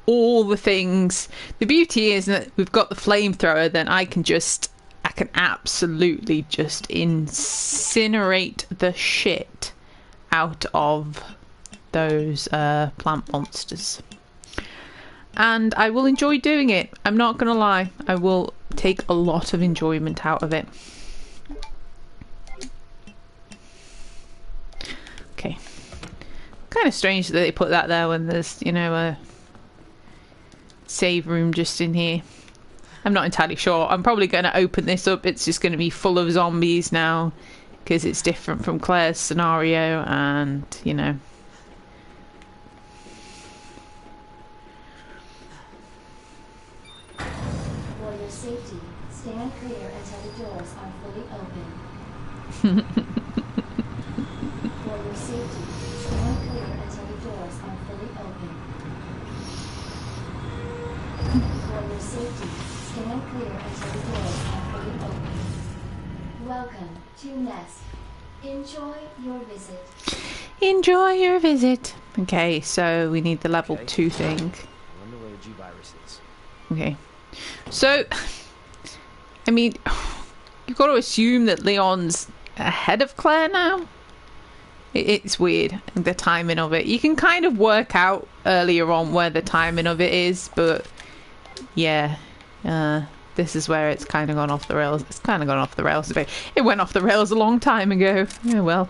All the things. The beauty is that we've got the flamethrower, then I can absolutely just incinerate the shit out of those plant monsters. And I will enjoy doing it. I'm not gonna lie. I will take a lot of enjoyment out of it. Okay. Kind of strange that they put that there when there's, you know, a save room just in here. I'm not entirely sure. I'm probably going to open this up. It's just going to be full of zombies now because it's different from Claire's scenario, and, you know. For your safety, stand clear until the doors are fully open. For your safety, stand clear until the doors are fully open. For your safety, stand clear until the doors are fully open. Welcome to Nest. Enjoy your visit. Enjoy your visit. Okay, so we need the level 2 thing. I wonder where the G-Virus is. Okay. So, I mean, you've got to assume that Leon's ahead of Claire now. It's weird, the timing of it. You can kind of work out earlier on where the timing of it is, but yeah, this is where it's kind of gone off the rails. It's kind of gone off the rails a bit. It went off the rails a long time ago. Yeah, well.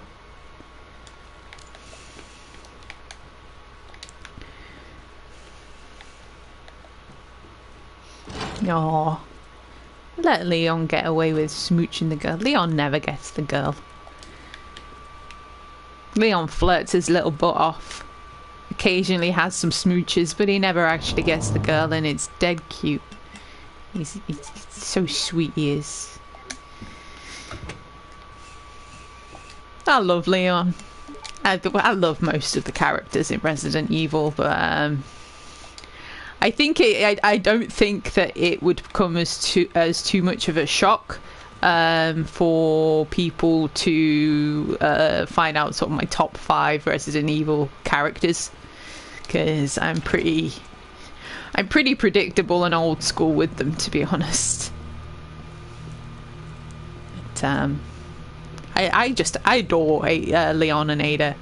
Aww. Let Leon get away with smooching the girl. Leon never gets the girl. Leon flirts his little butt off. Occasionally has some smooches, but he never actually gets the girl, and it's dead cute. He's so sweet, he is. I love Leon. I love most of the characters in Resident Evil, but I think I don't think that it would come as too much of a shock for people to find out sort of my top 5 Resident Evil characters, because I'm pretty predictable and old school with them, to be honest. But I adore Leon and Ada.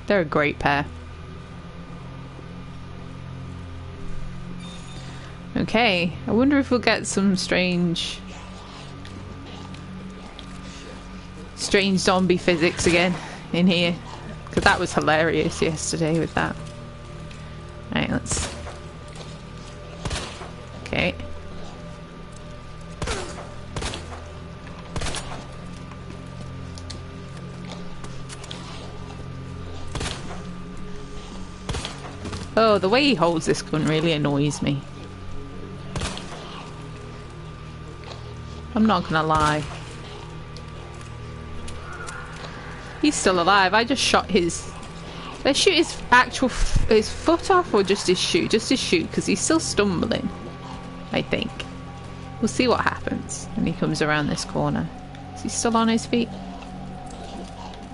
They're a great pair. Okay, I wonder if we'll get some strange zombie physics again in here, because that was hilarious yesterday with that. Right, let's... Okay. Oh, the way he holds this gun really annoys me. I'm not gonna lie. He's still alive. I just shot his... Did I shoot his actual his foot off, or just his shoe? Just his shoe, because he's still stumbling, I think. We'll see what happens when he comes around this corner. Is he still on his feet?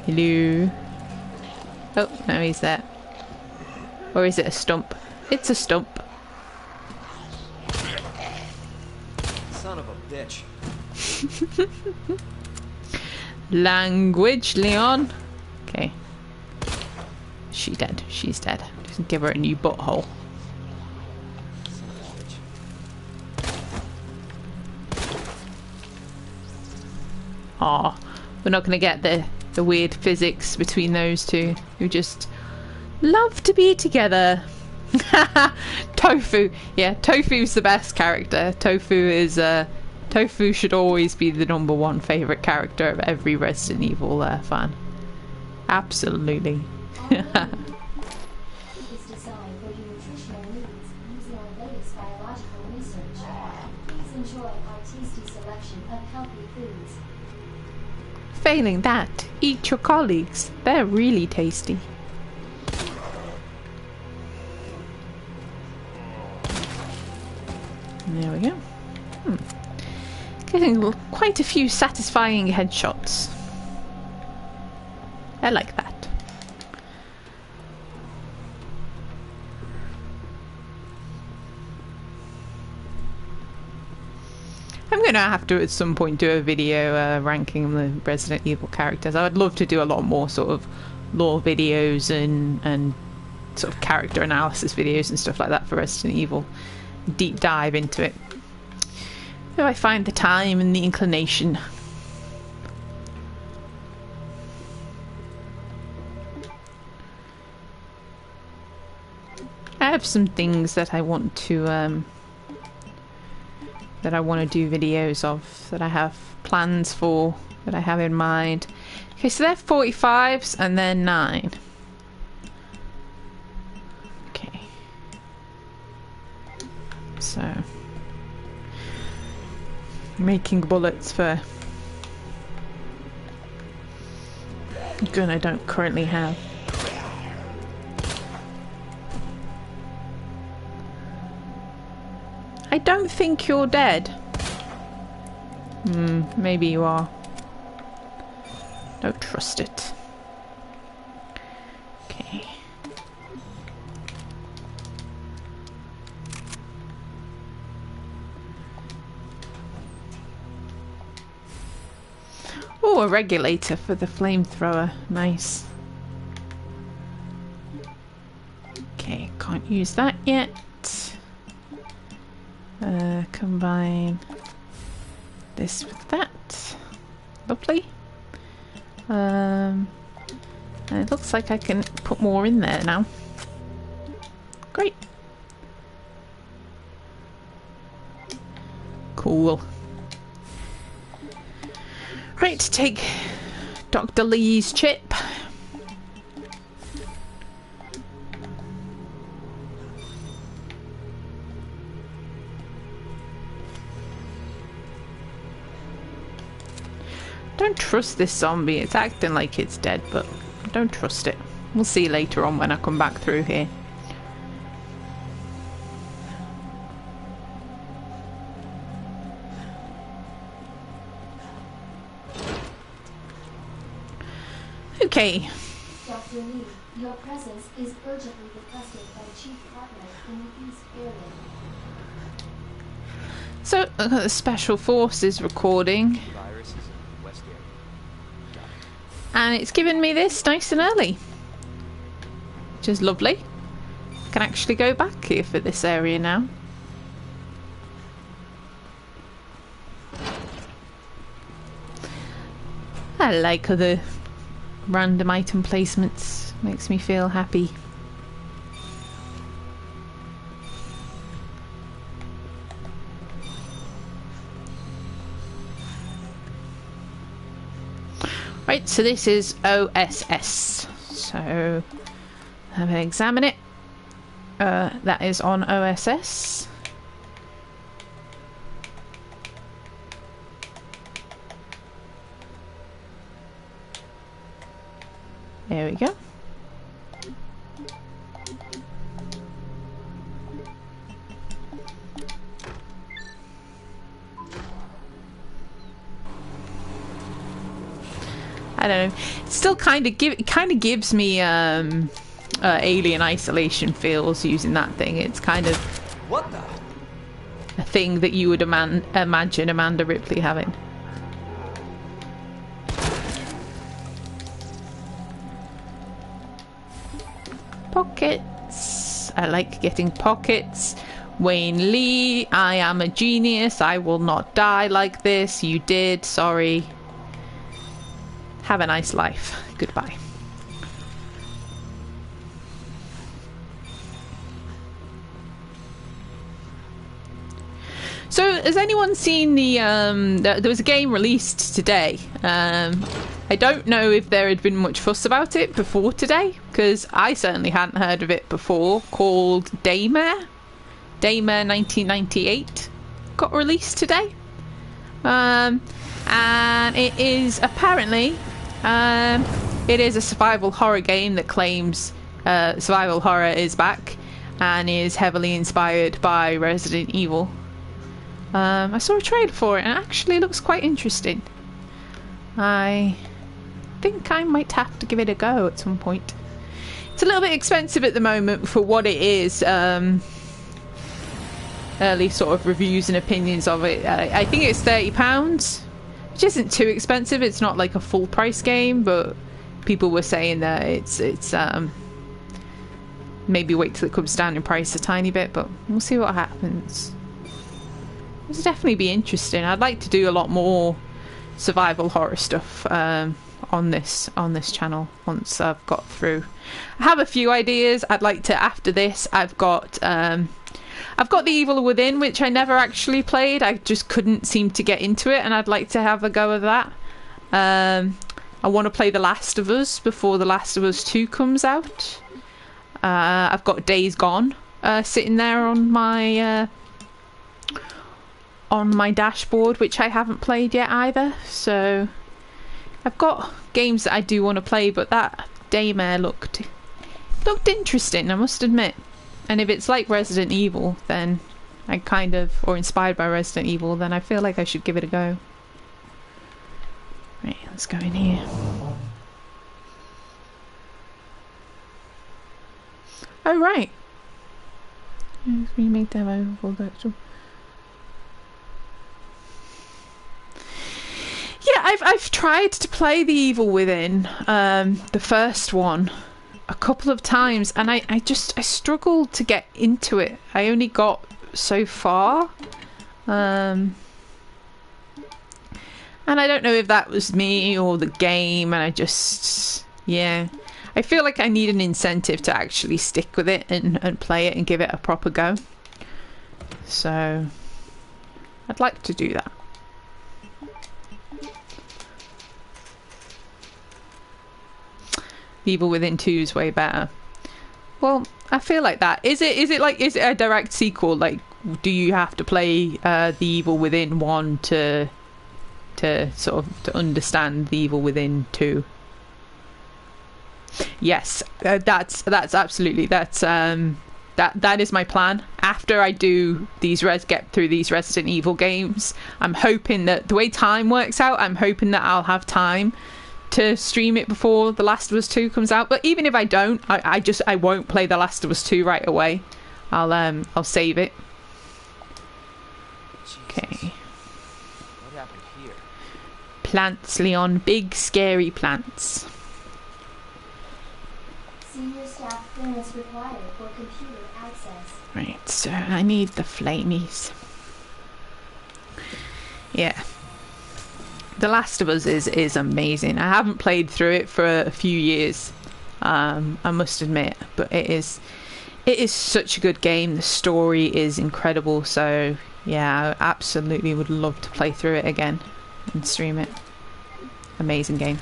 Hello? Oh, no, he's there. Or is it a stump? It's a stump. Ditch. Language, Leon. Okay. She's dead. She's dead. Just give her a new butthole. Aw, we're not going to get the weird physics between those two who just love to be together. Tofu. Yeah, Tofu's the best character. Tofu should always be the #1 favourite character of every Resident Evil fan. Absolutely. Is designed for your nutritional needs using our latest biological research. Please enjoy our tasty selection of healthy foods. Failing that, eat your colleagues. They're really tasty. There we go. Getting quite a few satisfying headshots. I like that. I'm going to have to at some point do a video ranking the Resident Evil characters. I would love to do a lot more sort of lore videos and sort of character analysis videos and stuff like that for Resident Evil. Deep dive into it. If I find the time and the inclination. I have some things that I want to do videos of, that I have plans for, that I have in mind. Okay, so they're 45s and they're 9. Okay. So making bullets for a gun I don't currently have. I don't think you're dead. Maybe you are. Don't trust it. Okay. Oh, a regulator for the flamethrower. Nice. Okay, can't use that yet. Combine this with that. Lovely. And it looks like I can put more in there now. Great. Cool. Right, to take Dr. Lee's chip. Don't trust this zombie. It's acting like it's dead, but don't trust it. We'll see later on when I come back through here. Okay. Dr. Lee, your presence is urgently requested by Chief Partner in the East area. So, I've got the Special Forces recording. And it's given me this nice and early. Which is lovely. I can actually go back here for this area now. I like the random item placements. Makes me feel happy. Right, so this is OSS. So have a examine it. That is on OSS. There we go. I don't know. It still kind of gives me Alien Isolation feels using that thing. It's kind of what the? a thing that you would imagine Amanda Ripley having. Pockets. I like getting pockets. Wayne Lee, I am a genius. I will not die like this. You did. Sorry. Have a nice life. Goodbye. So, has anyone seen there was a game released today. I don't know if there had been much fuss about it before today, because I certainly hadn't heard of it before, called Daymare. Daymare 1998 got released today. And it is apparently, it is a survival horror game that claims survival horror is back and is heavily inspired by Resident Evil. I saw a trailer for it and it actually looks quite interesting. I think I might have to give it a go at some point. It's a little bit expensive at the moment for what it is. Early sort of reviews and opinions of it. I think it's £30, which isn't too expensive. It's not like a full price game, but people were saying that it's maybe wait till it comes down in price a tiny bit, but we'll see what happens. It'll definitely be interesting. I'd like to do a lot more survival horror stuff on this channel once I've got through. I have a few ideas. I'd like to, after this, I've got The Evil Within, which I never actually played. I just couldn't seem to get into it, and I'd like to have a go of that. I want to play The Last of Us before The Last of Us 2 comes out. I've got Days Gone sitting there on my dashboard, which I haven't played yet either. So I've got games that I do want to play, but that Daymare looked interesting, I must admit. And if it's like Resident Evil, then or inspired by Resident Evil, then I feel like I should give it a go. Right, let's go in here. Oh, right. Remake demo full virtual. Yeah, I've tried to play The Evil Within, the first one, a couple of times, and I struggled to get into it. I only got so far, and I don't know if that was me or the game, and I feel like I need an incentive to actually stick with it and play it and give it a proper go. So I'd like to do that. Evil Within 2 is way better. Well, I feel like that. Is it a direct sequel? Like, do you have to play The Evil Within 1 to understand The Evil Within 2? Yes, that's absolutely that is my plan. After I do get through these Resident Evil games, I'm hoping that the way time works out, I'm hoping that I'll have time to stream it before The Last of Us 2 comes out. But even if I don't, I won't play The Last of Us 2 right away. I'll save it. Okay. What happened here? Plants, Leon. Big scary plants. Senior staff clearance required for computer access. Right, so I need the flamies. Yeah. The Last of Us is amazing. I haven't played through it for a few years, I must admit, but it is such a good game. The story is incredible, so yeah, I absolutely would love to play through it again and stream it. Amazing game.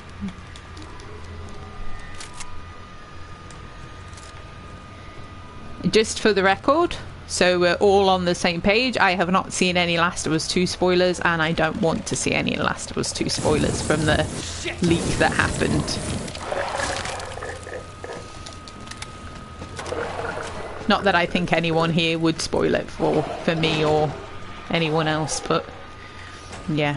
Just for the record, so we're all on the same page, I have not seen any Last of Us 2 spoilers, and I don't want to see any Last of Us 2 spoilers from the leak that happened. Not that I think anyone here would spoil it for me or anyone else, but yeah.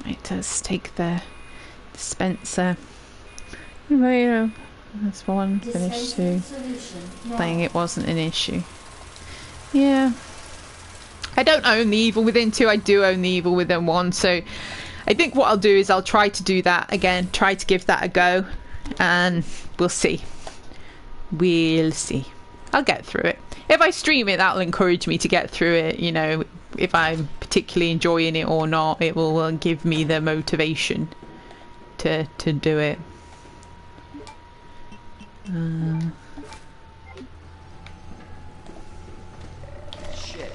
Right, let's take the Dispenser. That's one. Finish two. Playing it wasn't an issue. Yeah. I don't own the Evil Within 2. I do own the Evil Within 1. So I think what I'll do is I'll try to do that again. Try to give that a go. And we'll see. We'll see. I'll get through it. If I stream it, that'll encourage me to get through it. You know, if I'm particularly enjoying it or not, it will give me the motivation to do it. Shit.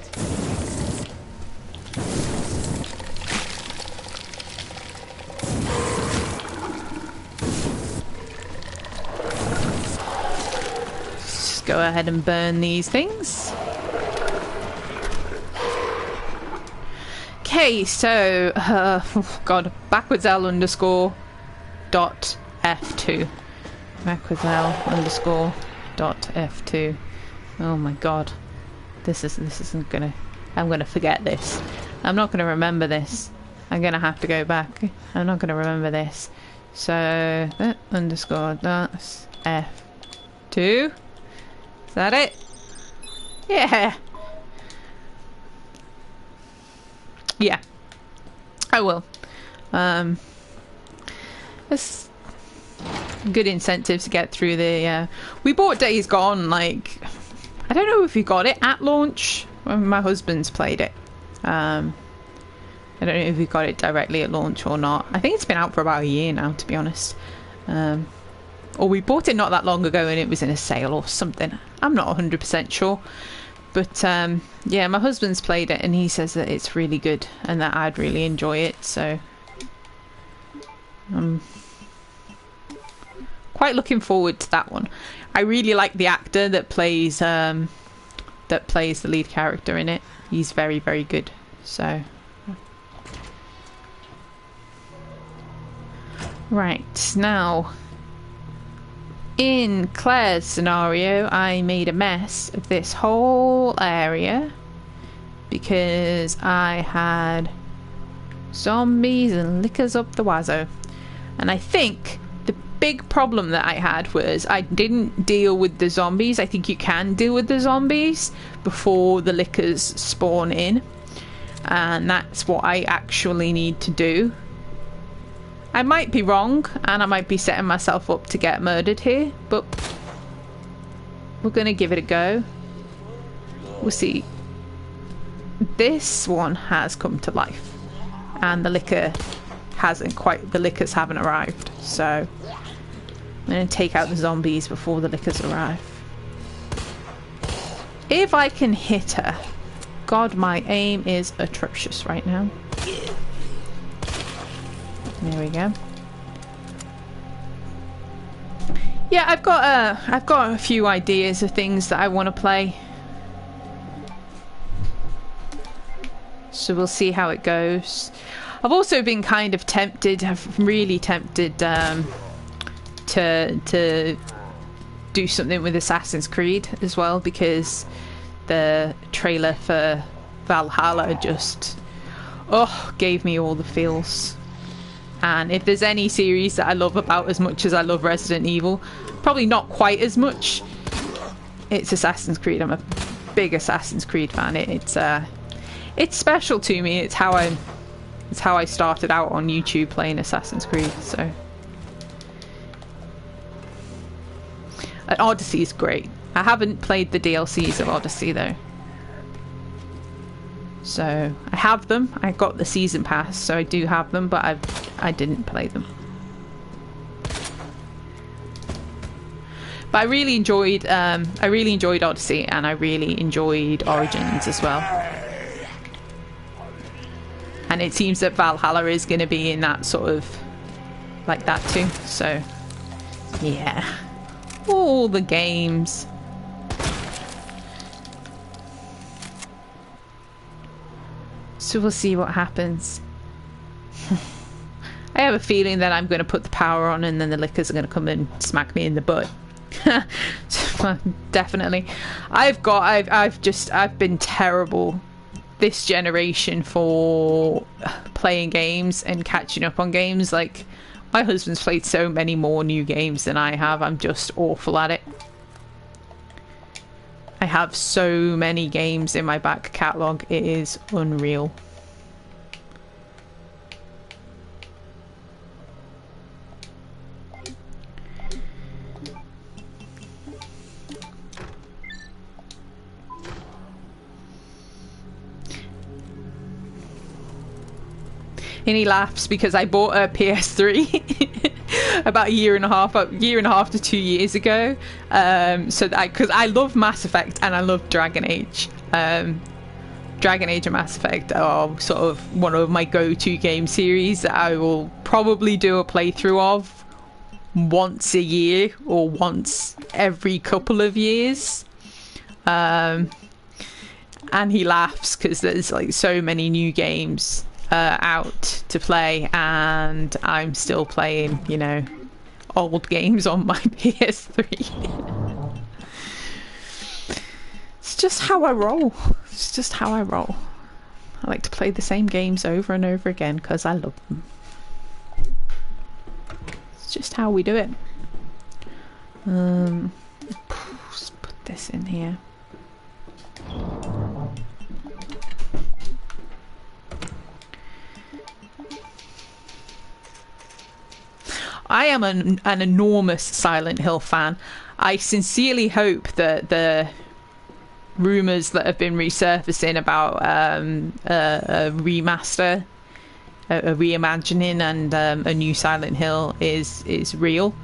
Just go ahead and burn these things. Okay, so oh god, backwards L underscore dot F2. Backwards L underscore dot F2. Oh my god. This isn't gonna, I'm gonna forget this. I'm not gonna remember this. I'm gonna have to go back. I'm not gonna remember this. So underscore dot F2. Is that it? Yeah. Yeah. I will. It's good incentive to get through the we bought Days Gone, like, I don't know if we got it at launch. Well, my husband's played it. I don't know if we got it directly at launch or not. I think it's been out for about a year now, to be honest. Or we bought it not that long ago and it was in a sale or something. I'm not 100% sure. But yeah, my husband's played it and he says that it's really good and that I'd really enjoy it, so I'm quite looking forward to that one. I really like the actor that plays the lead character in it. He's very, very good. So right, now in Claire's scenario, I made a mess of this whole area because I had zombies and lickers up the wazoo. And I think the big problem that I had was I didn't deal with the zombies. I think you can deal with the zombies before the lickers spawn in. And that's what I actually need to do. I might be wrong, and I might be setting myself up to get murdered here, but we're going to give it a go. We'll see. This one has come to life, and the lickers haven't arrived, so I'm going to take out the zombies before the lickers arrive. If I can hit her. God, my aim is atrocious right now. There we go. Yeah, I've got a few ideas of things that I want to play. So we'll see how it goes. I've also been kind of tempted, I've really tempted to do something with Assassin's Creed as well, because the trailer for Valhalla just gave me all the feels. And if there's any series that I love about as much as I love Resident Evil, probably not quite as much, it's Assassin's Creed. I'm a big Assassin's Creed fan. It's special to me. It's how I started out on YouTube playing Assassin's Creed. So, and Odyssey is great. I haven't played the DLCs of Odyssey though. So I have them. I got the season pass, so I do have them, but I didn't play them. But I really enjoyed Odyssey, and I really enjoyed Origins as well. And it seems that Valhalla is going to be in that sort of like that too. So yeah, all the games. So we'll see what happens. I have a feeling that I'm going to put the power on and then the lickers are going to come and smack me in the butt. Definitely. I've been terrible this generation for playing games and catching up on games. Like My husband's played so many more new games than I have. I'm just awful at it. I have so many games in my back catalogue. It is unreal. And he laughs because I bought a PS3 about a year and a half to 2 years ago. So that because I love Mass Effect and I love Dragon Age. Dragon Age and Mass Effect are sort of one of my go-to game series that I will probably do a playthrough of once a year or once every couple of years. And he laughs because there's like so many new games out to play, and I'm still playing, you know, old games on my PS3. It's just how I roll. It's just how I roll. I like to play the same games over and over again because I love them. It's just how we do it. Let's put this in here. I am an enormous Silent Hill fan. I sincerely hope that the rumours that have been resurfacing about a remaster, a reimagining, and a new Silent Hill is real.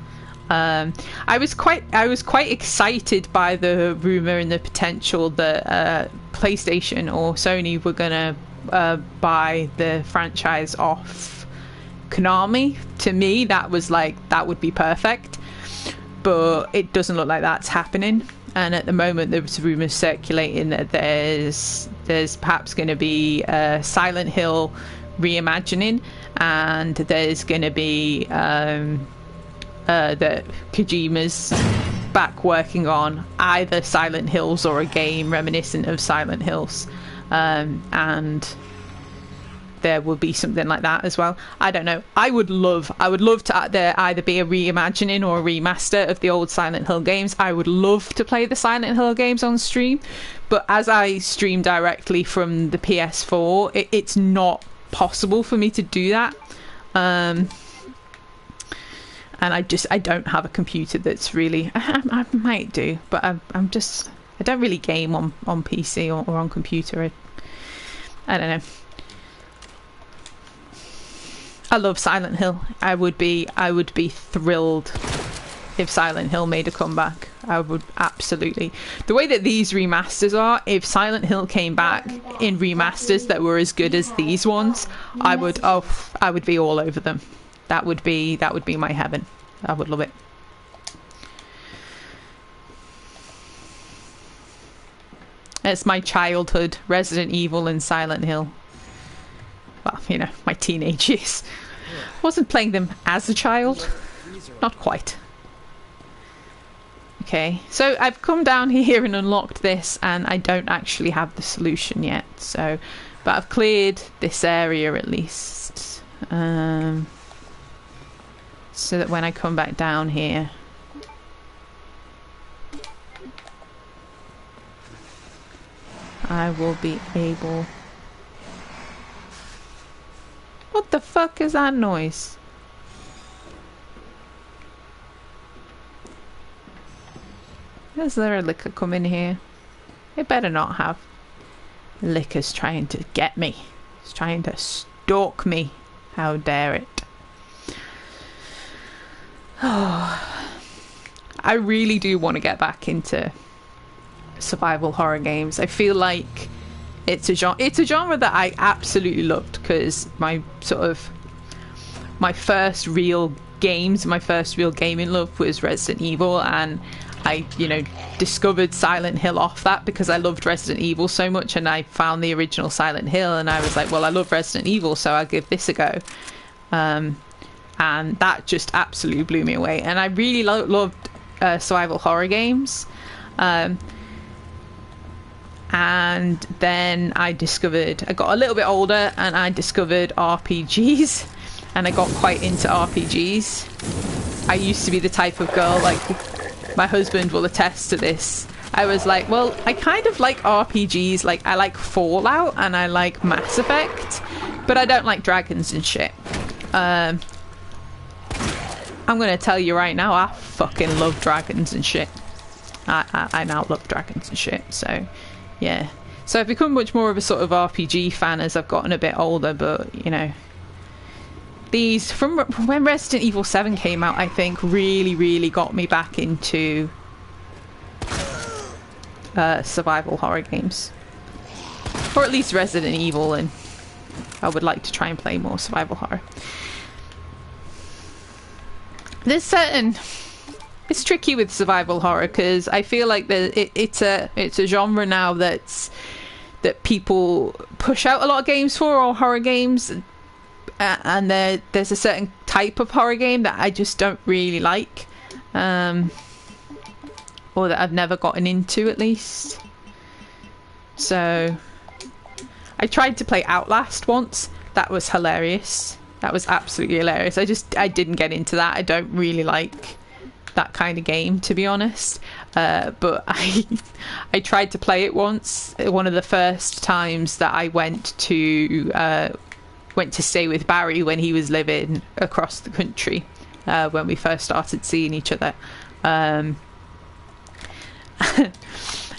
I was quite excited by the rumour and the potential that PlayStation or Sony were gonna buy the franchise off Konami. To me, that was like, that would be perfect, but it doesn't look like that's happening. And at the moment there's rumours circulating that there's perhaps going to be a Silent Hill reimagining, and there's going to be that Kojima's back working on either Silent Hills or a game reminiscent of Silent Hills, and there will be something like that as well. I don't know. I would love to there either be a reimagining or a remaster of the old Silent Hill games. I would love to play the Silent Hill games on stream, but as I stream directly from the PS4, it's not possible for me to do that. And I don't have a computer that's really... I might do, but I don't really game on PC or on computer. I don't know. I love Silent Hill. I would be thrilled if Silent Hill made a comeback. I would absolutely. The way that these remasters are, if Silent Hill came back in remasters that were as good as these ones, I would be all over them. That would be my heaven. I would love it. It's my childhood, Resident Evil and Silent Hill. Well, you know, my teenage years. Wasn't playing them as a child. Not quite. Okay, so I've come down here and unlocked this, and I don't actually have the solution yet. So, but I've cleared this area at least, so that when I come back down here, I will be able... What the fuck is that noise? Is there a liquor come in here? It better not have. Liquor's trying to get me. It's trying to stalk me. How dare it? Oh, I really do want to get back into survival horror games. I feel like it's a genre that I absolutely loved, because my first real gaming love was Resident Evil, and I, you know, discovered Silent Hill off that because I loved Resident Evil so much, and I found the original Silent Hill and I was like, well, I love Resident Evil, so I'll give this a go. And that just absolutely blew me away, and I really loved survival horror games. And then I got a little bit older and I discovered RPGs, and I got quite into RPGs. I used to be the type of girl, like, my husband will attest to this. I was like, well, I kind of like RPGs, like, I like Fallout and I like Mass Effect, but I don't like dragons and shit. I'm gonna tell you right now, I fucking love dragons and shit. I now love dragons and shit, so, yeah. So I've become much more of a sort of RPG fan as I've gotten a bit older, but, you know, these, from when Resident Evil 7 came out, I think, really got me back into survival horror games. Or at least Resident Evil, and I would like to try and play more survival horror. There's certain... It's tricky with survival horror because I feel like it's a genre now that people push out a lot of games for, or horror games, and there's a certain type of horror game that I just don't really like, or that I've never gotten into, at least. So I tried to play Outlast once. That was hilarious. That was absolutely hilarious. I didn't get into that. I don't really like that kind of game, to be honest, but I tried to play it once. One of the first times that I went to stay with Barry when he was living across the country, when we first started seeing each other.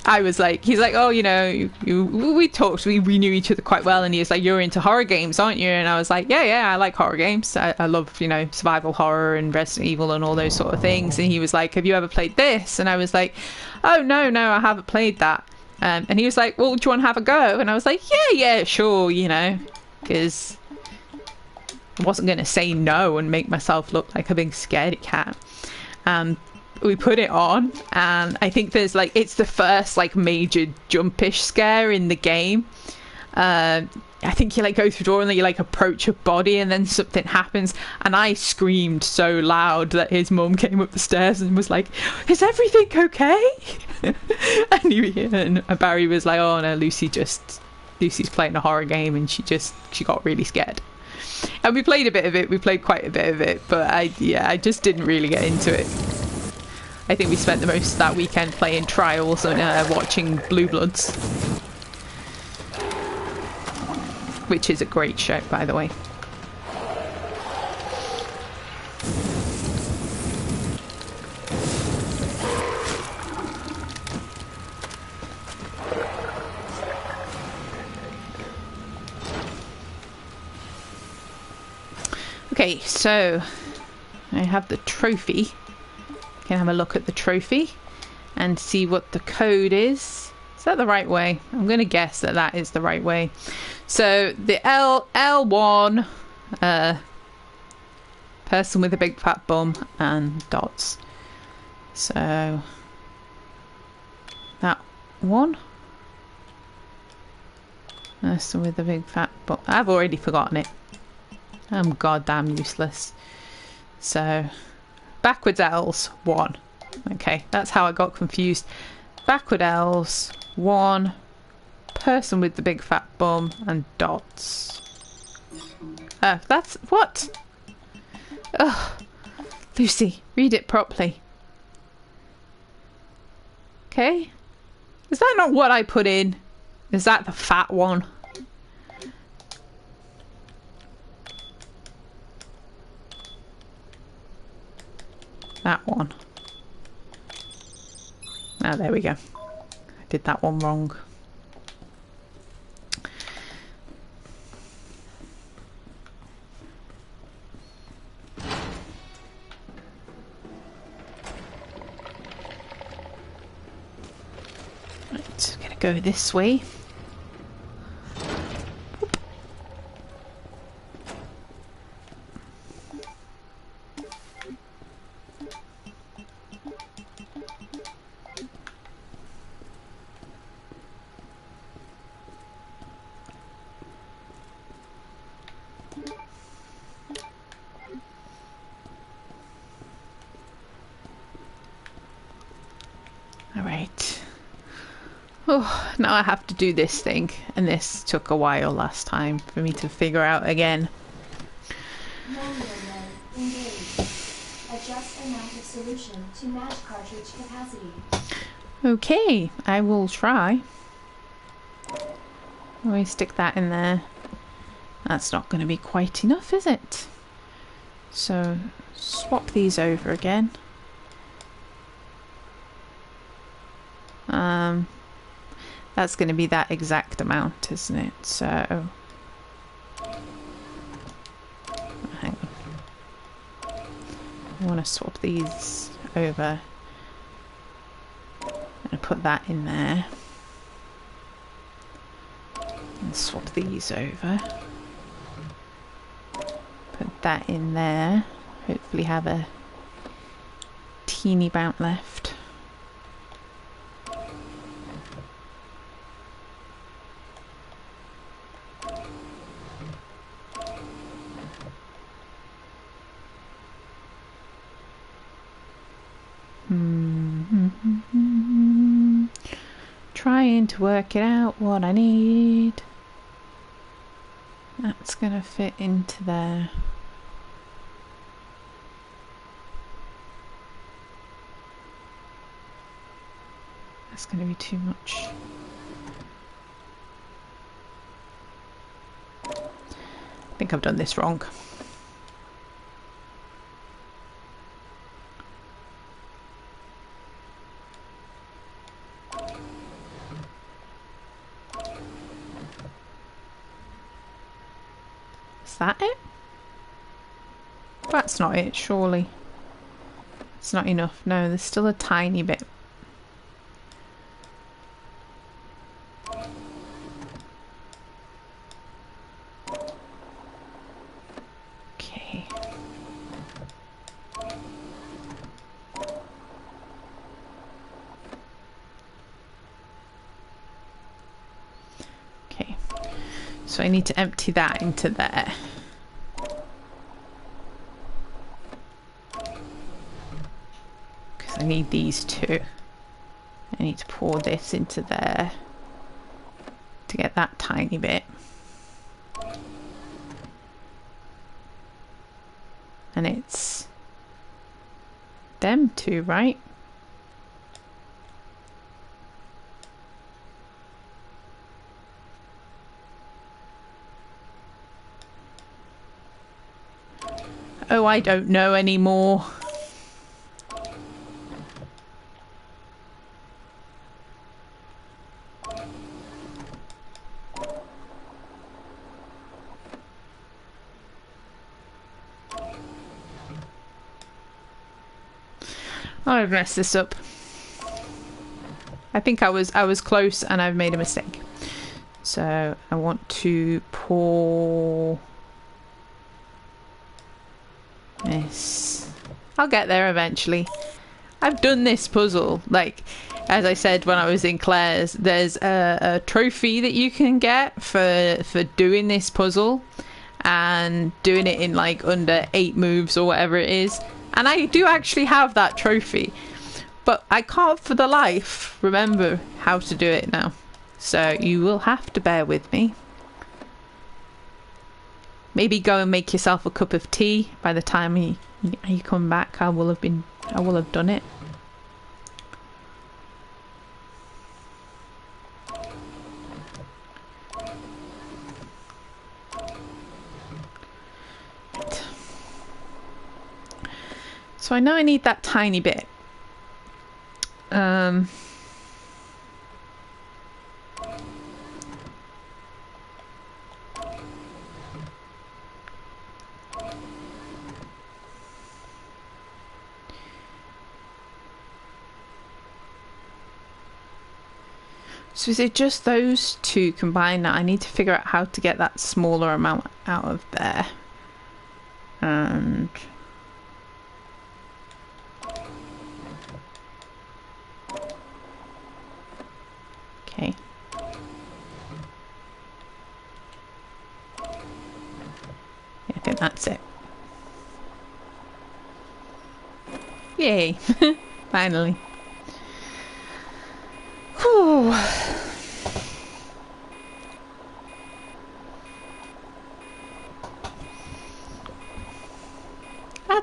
I was like, he's like, oh, you know, we talked, we knew each other quite well, and he was like, you're into horror games, aren't you? And I was like, yeah, I like horror games. I love, you know, survival horror and Resident Evil and all those sort of things. And he was like, have you ever played this? And I was like, oh, no, I haven't played that. And he was like, well, do you want to have a go? And I was like, yeah, sure, you know, because I wasn't going to say no and make myself look like a big scaredy cat. We put it on, and I think there's like, it's the first like major jumpish scare in the game. I think you like go through the door and then you like approach a body and then something happens, and I screamed so loud that his mum came up the stairs and was like, is everything okay? and Barry was like, oh no, Lucy's playing a horror game, and she got really scared. And we played a bit of it, we played quite a bit of it, but I just didn't really get into it. I think we spent the most of that weekend playing Trials and watching Blue Bloods, which is a great show, by the way. Okay, so I have the trophy. Can have a look at the trophy and see what the code is. Is that the right way? I'm going to guess that is the right way. So the L1, person with a big fat bum and dots. So that one, person with a big fat bum. I've already forgotten it. I'm goddamn useless. So backward L's 1. Okay, that's how I got confused. Backward L's 1, person with the big fat bum and dots. That's what? Ugh. Lucy, read it properly. Okay. Is that not what I put in? Is that the fat one? That one. Ah, there we go. I did that one wrong. Right, gonna go this way. Oh, now I have to do this thing, and this took a while last time for me to figure out again. Manual mode engaged. Adjust amount of solution to match cartridge capacity. Okay, I will try. We stick that in there. That's not going to be quite enough, is it? So swap these over again. That's going to be that exact amount, isn't it? So hang on. I want to swap these over and put that in there. And swap these over. Put that in there. Hopefully have a teeny amount left. Trying to work it out what I need. That's gonna fit into there. That's gonna be too much. I think I've done this wrong. Is that it? That's not it, surely. It's not enough. No, there's still a tiny bit. Okay. Okay. So I need to empty that into there. I need these two. I need to pour this into there to get that tiny bit. And it's them two, right? Oh, I don't know anymore. I've messed this up. I think I was close and I've made a mistake. So I want to pour this. I'll get there eventually. I've done this puzzle. Like, as I said when I was in Claire's, there's a trophy that you can get for doing this puzzle and doing it in like under 8 moves or whatever it is. And I do actually have that trophy, but I can't for the life remember how to do it now. So you will have to bear with me. Maybe go and make yourself a cup of tea. By the time you come back, I will have done it. So I know I need that tiny bit. So is it just those two combined now? I need to figure out how to get that smaller amount out of there. And okay. Yeah, I think that's it. Yay! Finally. Whew.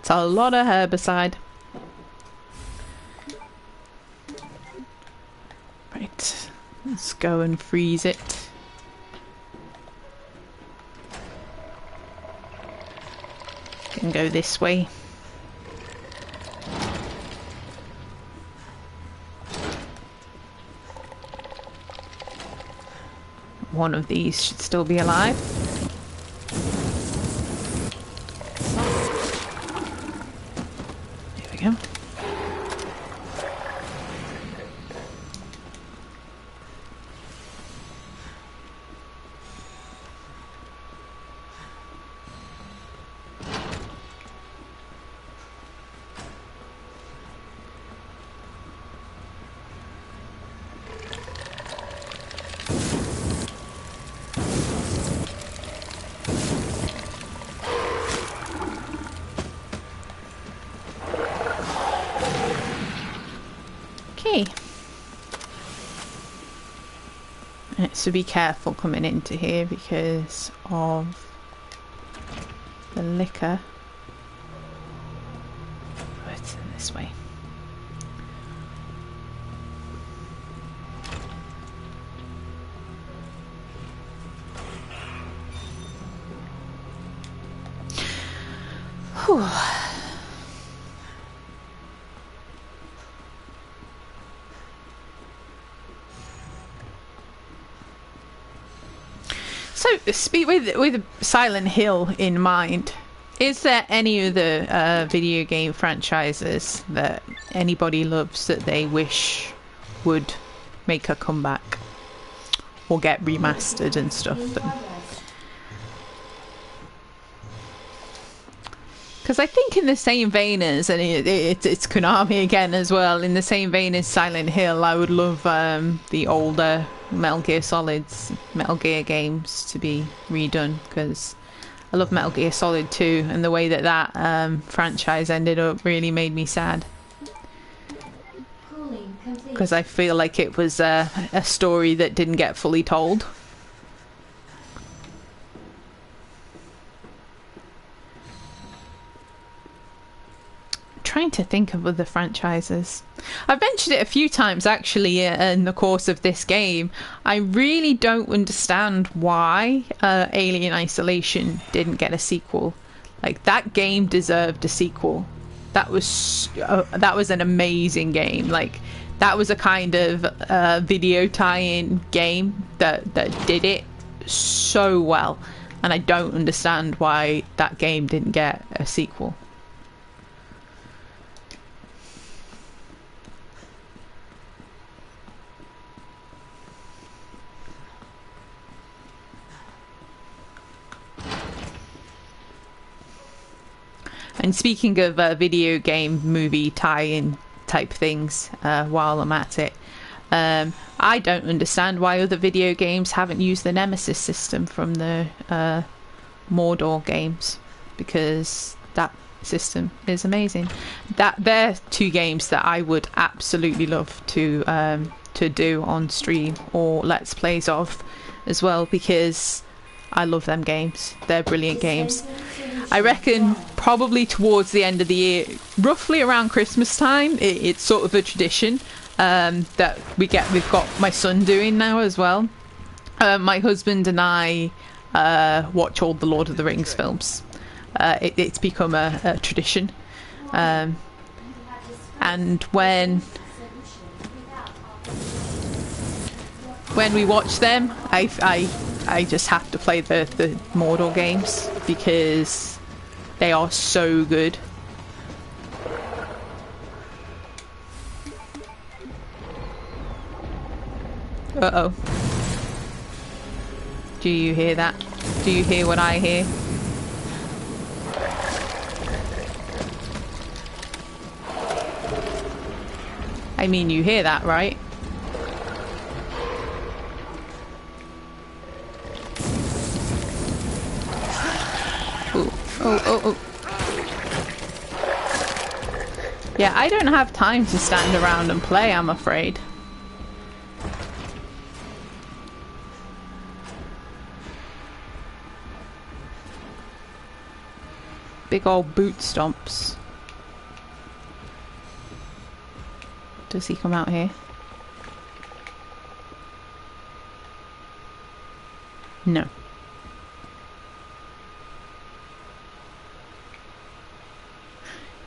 That's a lot of herbicide. Right, let's go and freeze it. Can go this way. One of these should still be alive. There we go. Okay. So be careful coming into here because of the liquor. Oh, it's in this way. Whew. So, speak with Silent Hill in mind. Is there any other video game franchises that anybody loves that they wish would make a comeback or get remastered and stuff? Because I think in the same vein as, and it's Konami again as well, in the same vein as Silent Hill, I would love the older Metal Gear Solids, Metal Gear games to be redone, because I love Metal Gear Solid 2, and the way that that franchise ended up really made me sad. Because I feel like it was a story that didn't get fully told. Trying to think of other franchises. I've mentioned it a few times actually in the course of this game. I really don't understand why Alien Isolation didn't get a sequel. Like, that game deserved a sequel. That was an amazing game. Like, that was a kind of video tie-in game that did it so well, and I don't understand why that game didn't get a sequel. And speaking of video game movie tie-in type things, while I'm at it, I don't understand why other video games haven't used the Nemesis system from the Mordor games, because that system is amazing. They're two games that I would absolutely love to do on stream or Let's Plays of as well, because I love them games. They're brilliant games. I reckon probably towards the end of the year, roughly around Christmas time, it's sort of a tradition that we've got my son doing now as well. My husband and I watch all the Lord of the Rings films. It's become a tradition. And when we watch them, I just have to play the Mordor games because they are so good. Uh-oh. Do you hear that? Do you hear what I hear? I mean, you hear that, right? Oh. Yeah, I don't have time to stand around and play, I'm afraid. Big old boot stomps. Does he come out here? No.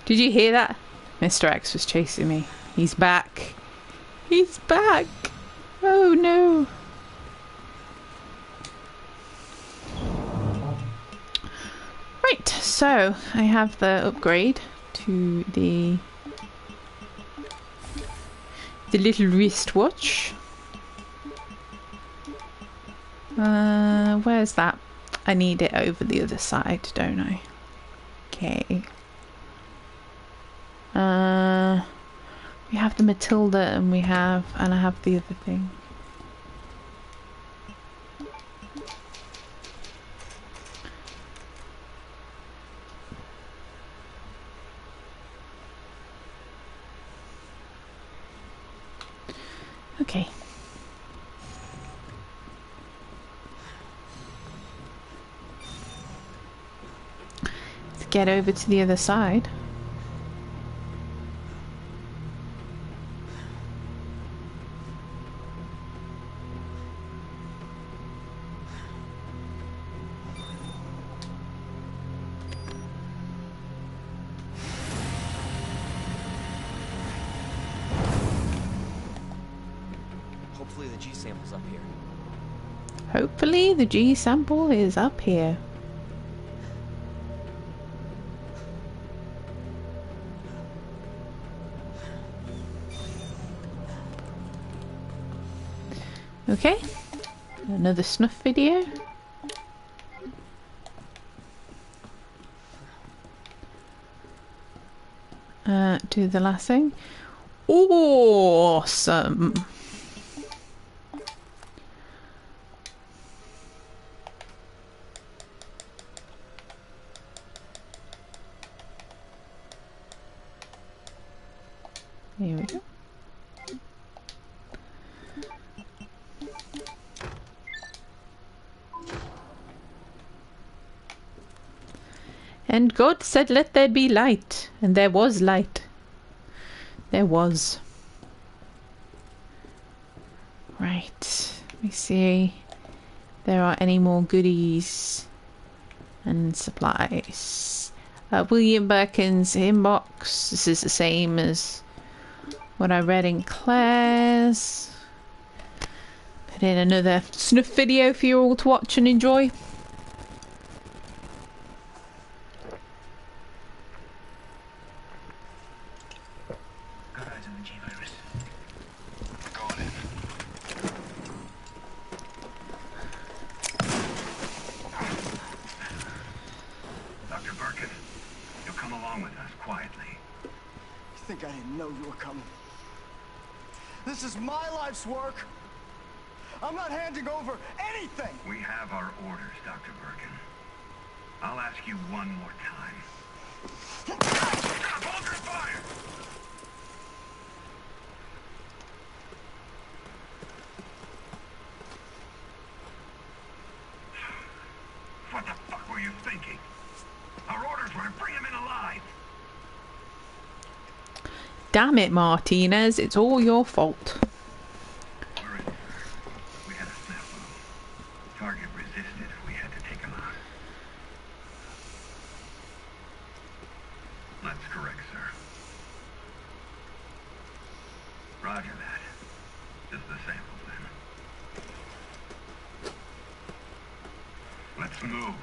Did you hear that? Mr. X was chasing me. He's back. He's back. Oh no. Right, so I have the upgrade to the little wristwatch. Where's that? I need it over the other side, don't I? Okay. We have the Matilda and I have the other thing. Okay. Let's get over to the other side. Hopefully the G sample's up here. Hopefully the G sample is up here. Okay, another snuff video. Do the last thing. Awesome. Here we go. And God said, "Let there be light." And there was light. There was. Right. Let me see if there are any more goodies and supplies. William Birkin's inbox. This is the same as what I read in Claire's. Put in another snuff video for you all to watch and enjoy. I didn't know you were coming. This is my life's work. I'm not handing over anything. We have our orders, Dr. Birkin. I'll ask you one more time. Stop! Hold your fire! What the fuck were you thinking? Our orders were to bring him in alive. Damn it, Martinez. It's all your fault. We're in, sir. We had a snafu. Target resisted. We had to take him out. That's correct, sir. Roger that. Just the samples, then. Let's move.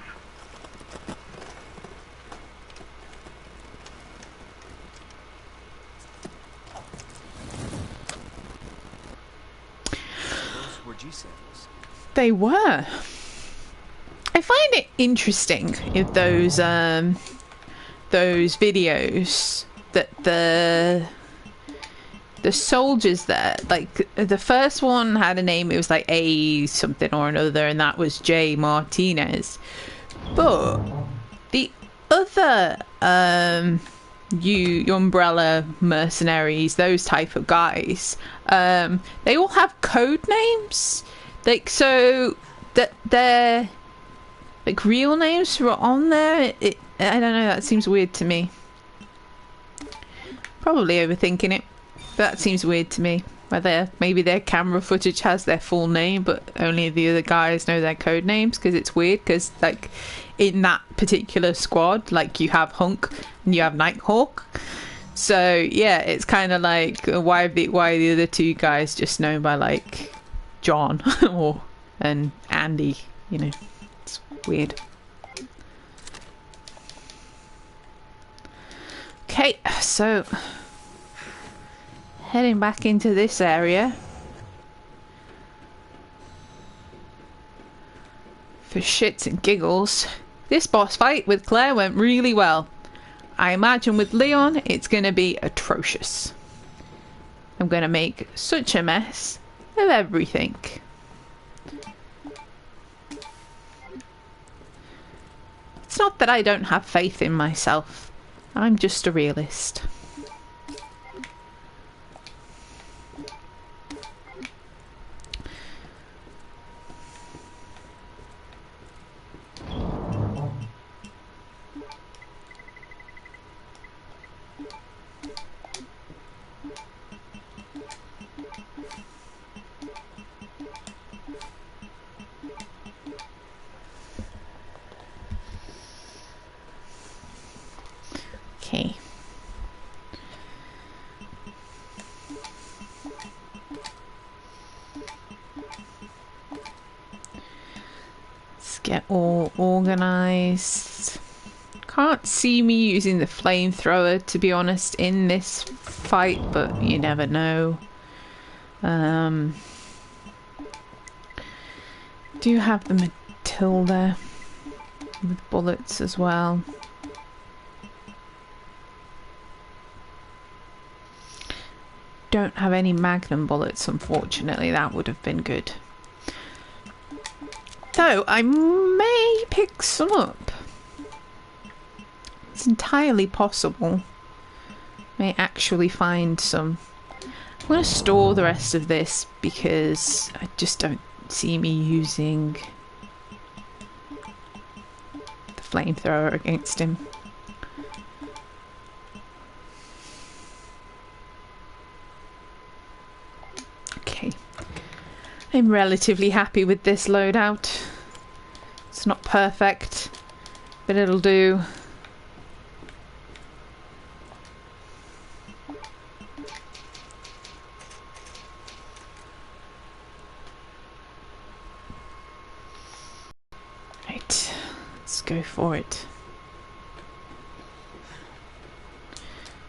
G samples. They were. I find it interesting if those videos that the soldiers there, like the first one had a name, it was like A something or another, and that was J Martinez, but the other your Umbrella mercenaries, those type of guys, they all have code names, like, so that their like real names were on there. I don't know, that seems weird to me. Probably overthinking it. That seems weird to me. Whether maybe their camera footage has their full name, but only the other guys know their code names, because it's weird. Because like in that particular squad, like you have Hunk and you have Nighthawk. So yeah, it's kind of like why are the other two guys just known by like John and Andy? You know, it's weird. Okay, so heading back into this area for shits and giggles. This boss fight with Claire went really well. I imagine with Leon it's going to be atrocious. I'm going to make such a mess of everything. It's not that I don't have faith in myself. I'm just a realist. Okay. Let's get all organized. Can't see me using the flamethrower, to be honest, in this fight, but you never know. Do have the Matilda with bullets as well. Don't have any Magnum bullets, unfortunately. That would have been good. Though I may pick some up. It's entirely possible. May actually find some. I'm going to store the rest of this because I just don't see me using the flamethrower against him. Okay. I'm relatively happy with this loadout. It's not perfect, but it'll do. Right, let's go for it.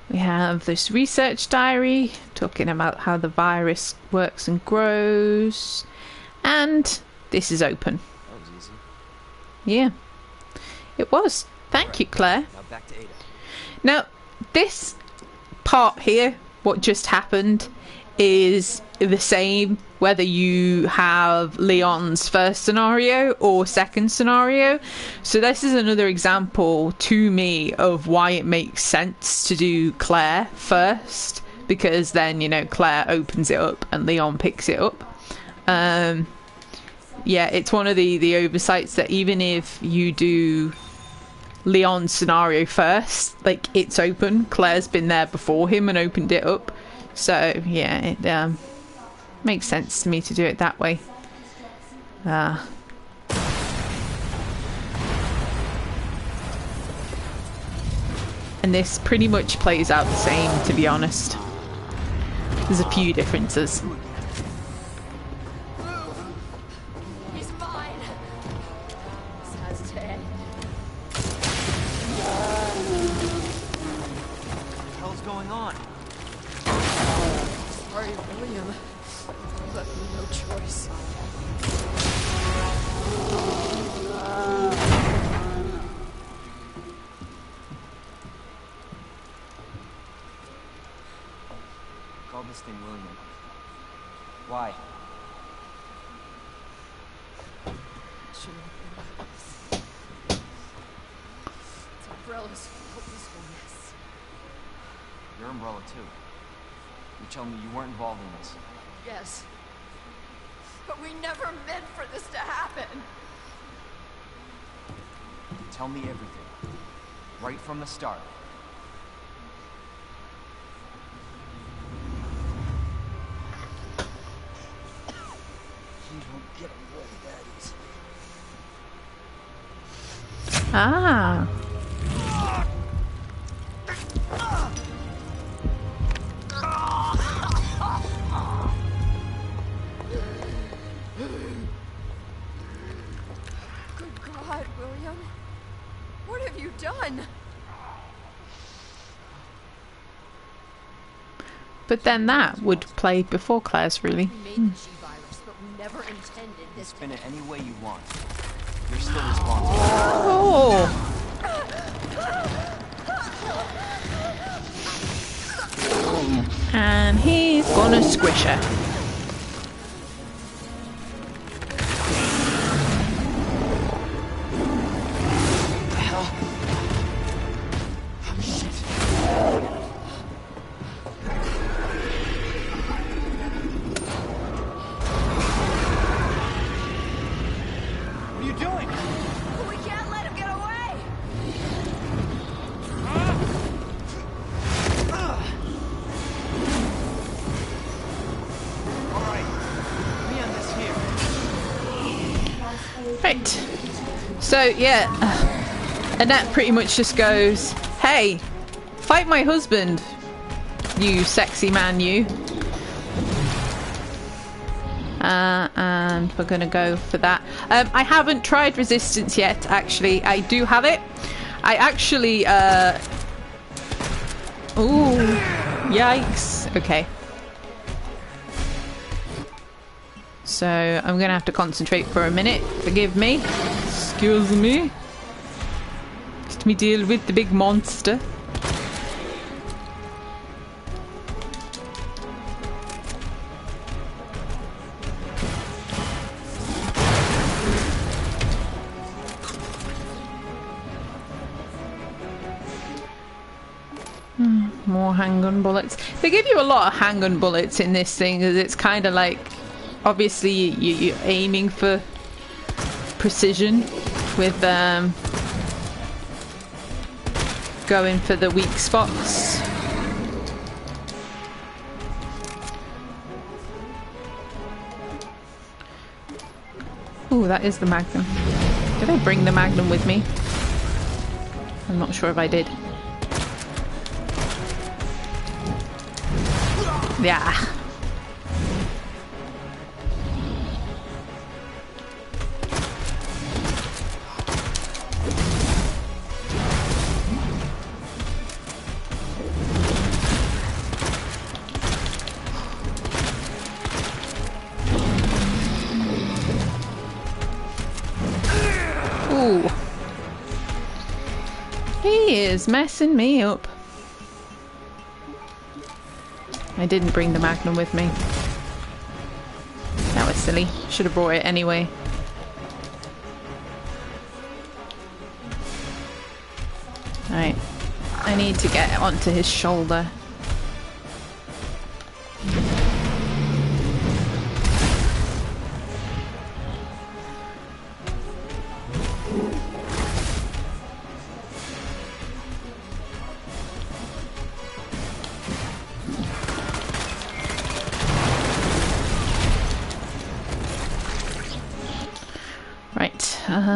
We have this research diary talking about how the virus works and grows, and this is open. That was easy. Yeah, it was. Thank you, Claire. Now back to Ada. Now, this part here, what just happened, is the same whether you have Leon's first scenario or second scenario. So this is another example to me of why it makes sense to do Claire first, because then, you know, Claire opens it up and Leon picks it up. Yeah, it's one of the oversights that even if you do Leon's scenario first, like, it's open. Claire's been there before him and opened it up. So, yeah, it makes sense to me to do it that way. And this pretty much plays out the same, to be honest. There's a few differences. He's mine. He's dead. What the hell's going on? Sorry, William. You left me no choice. Call this thing William. Why? Shouldn't have been. It's Umbrella's fault, this whole mess. Your umbrella too. You tell me you weren't involved in this. Yes. But we never meant for this to happen. Tell me everything. Right from the start. Get 'em where the bad is. Ah. Good God, William. What have you done? But then that would play before Claire's, really. We made the G-Virus, but we never intended this. Spin it any way you want. You're still responsible. Oh! And he's gonna squish her. What the hell? Oh, shit. What are you doing? We can't let him get away! All right. Me on this here. Right. So, yeah. Annette pretty much just goes, hey, fight my husband, you sexy man, you. And we're gonna go for that. I haven't tried Resistance yet, actually. I do have it. I actually, ooh, yikes. Okay. So, I'm gonna have to concentrate for a minute. Forgive me. Excuse me. Let me deal with the big monster. More handgun bullets. They give you a lot of handgun bullets in this thing, because it's kind of like, obviously you're aiming for precision with going for the weak spots. Ooh, that is the Magnum. Did I bring the Magnum with me? I'm not sure if I did. Yeah. Ooh. He is messing me up. I didn't bring the Magnum with me. That was silly. Should have brought it anyway. Right. I need to get onto his shoulder.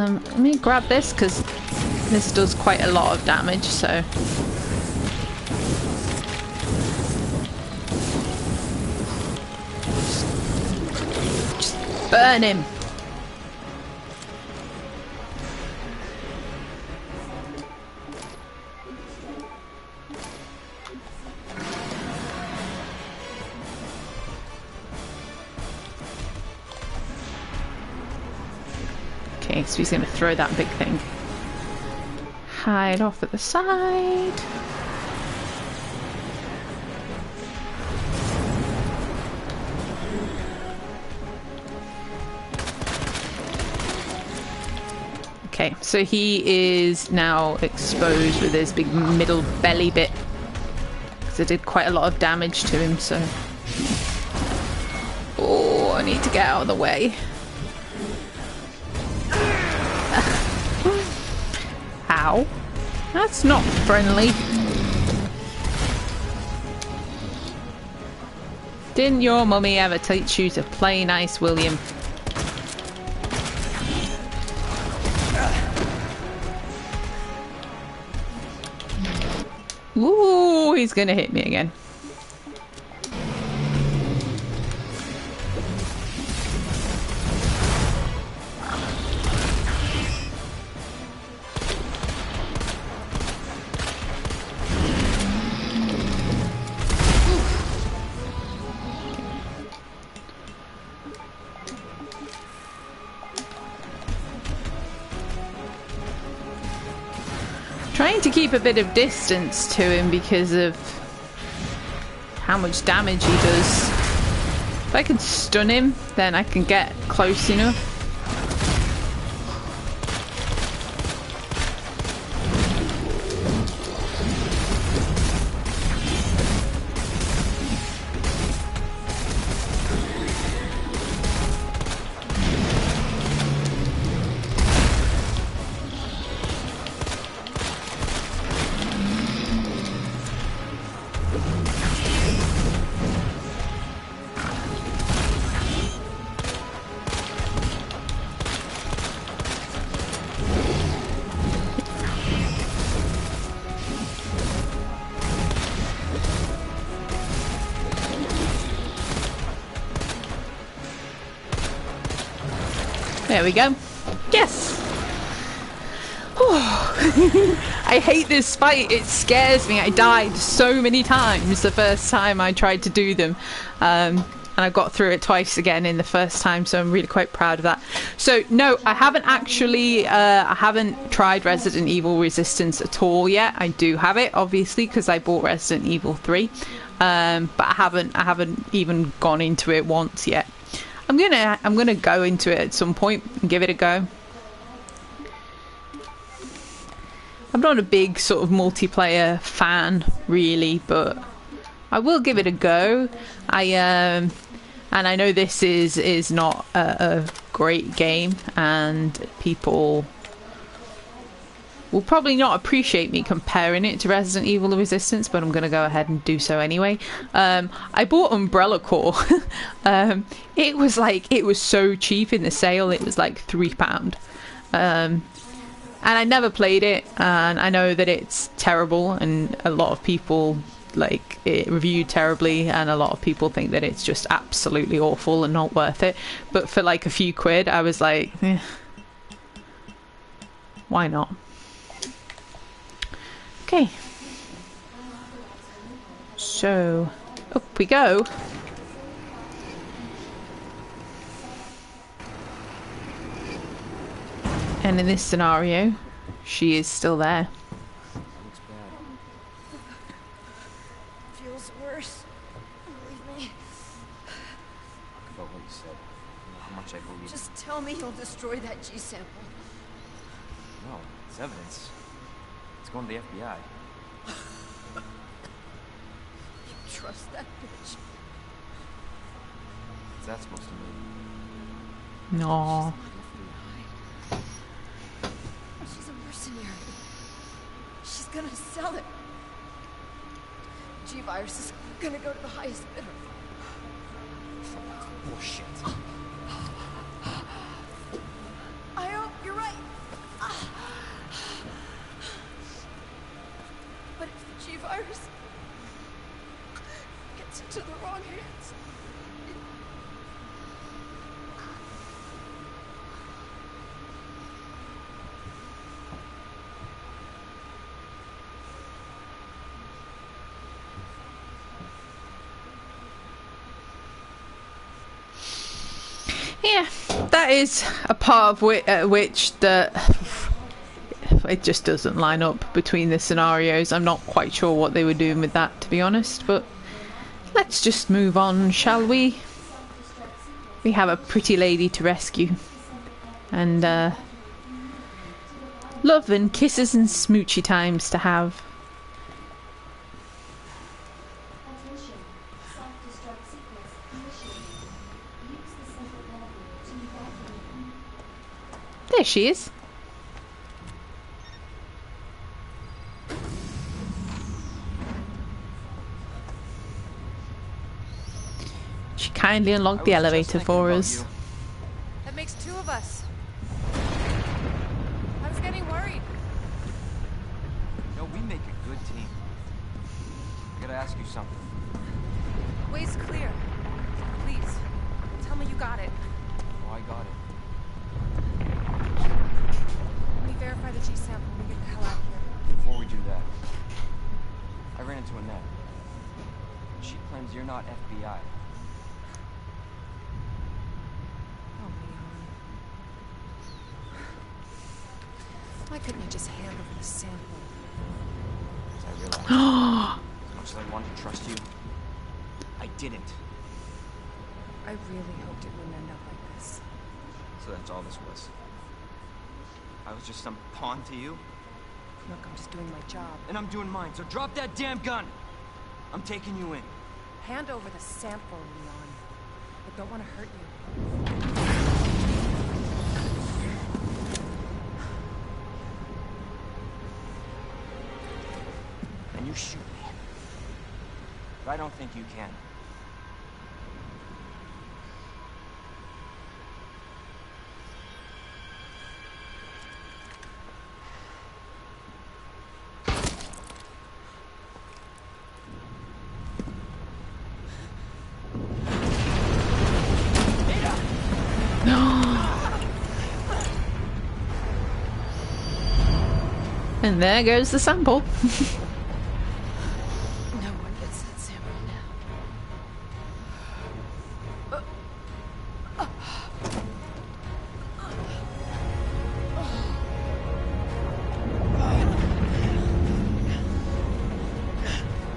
Let me grab this because this does quite a lot of damage, so. Just burn him. Okay, so he's going to throw that big thing. Hide off at the side. Okay, so he is now exposed with his big middle belly bit. Because it did quite a lot of damage to him, so... Oh, I need to get out of the way. Ow. That's not friendly. Didn't your mummy ever teach you to play nice, William? Ooh, he's gonna hit me again. Trying to keep a bit of distance to him because of how much damage he does. If I can stun him, then I can get close enough. There we go. Yes! I hate this fight. It scares me. I died so many times the first time I tried to do them. And I got through it twice again in the first time, so I'm really quite proud of that. So, no, I haven't actually, I haven't tried Resident Evil Resistance at all yet. I do have it, obviously, because I bought Resident Evil 3. But I haven't even gone into it once yet. I'm gonna go into it at some point and give it a go. I'm not a big sort of multiplayer fan, really, but I will give it a go. And I know this is not a great game, and people will probably not appreciate me comparing it to Resident Evil Resistance, but I'm going to go ahead and do so anyway. I bought Umbrella Corps. It was so cheap in the sale. It was like £3. And I never played it, and I know that it's terrible, and a lot of people like it reviewed terribly, and a lot of people think that it's just absolutely awful and not worth it. But for like a few quid, I was like, why not? Okay, so up we go. And in this scenario, she is still there. Looks bad. Feels worse. Believe me. About what you said. You know how much I believe. Just tell me you'll destroy that G sample. No, it's evidence. It's going to the FBI. You trust that bitch? What's that supposed to mean? No. She's a mercenary. She's gonna sell it. G-Virus is gonna go to the highest bidder. Bullshit. I hope you're right. But if the G-Virus gets into the wrong hands... Yeah, that is a part of which that it just doesn't line up between the scenarios. I'm not quite sure what they were doing with that, to be honest, but let's just move on, shall we? We have a pretty lady to rescue, and love and kisses and smoochy times to have. Attention. Self-destruct sequence initiated. Use the central elevator to evacuate. There she is. She kindly unlocked the elevator for us. That makes two of us. I was getting worried. No, we make a good team. gotta ask you something. Way's clear. Please, tell me you got it. Oh, I got it. Let me verify the G sample and we get the hell out of here. Before we do that, I ran into Annette. She claims you're not FBI. Oh, Leon. Why couldn't you just hand over the sample? As I realized, as much as I wanted to trust you, I didn't. I really hoped it wouldn't end up like this. So that's all this was. I was just some pawn to you, Look, I'm just doing my job. and I'm doing mine, so drop that damn gun! I'm taking you in. Hand over the sample, Leon. I don't want to hurt you. And you shoot me. But I don't think you can. And there goes the sample. No one gets that sample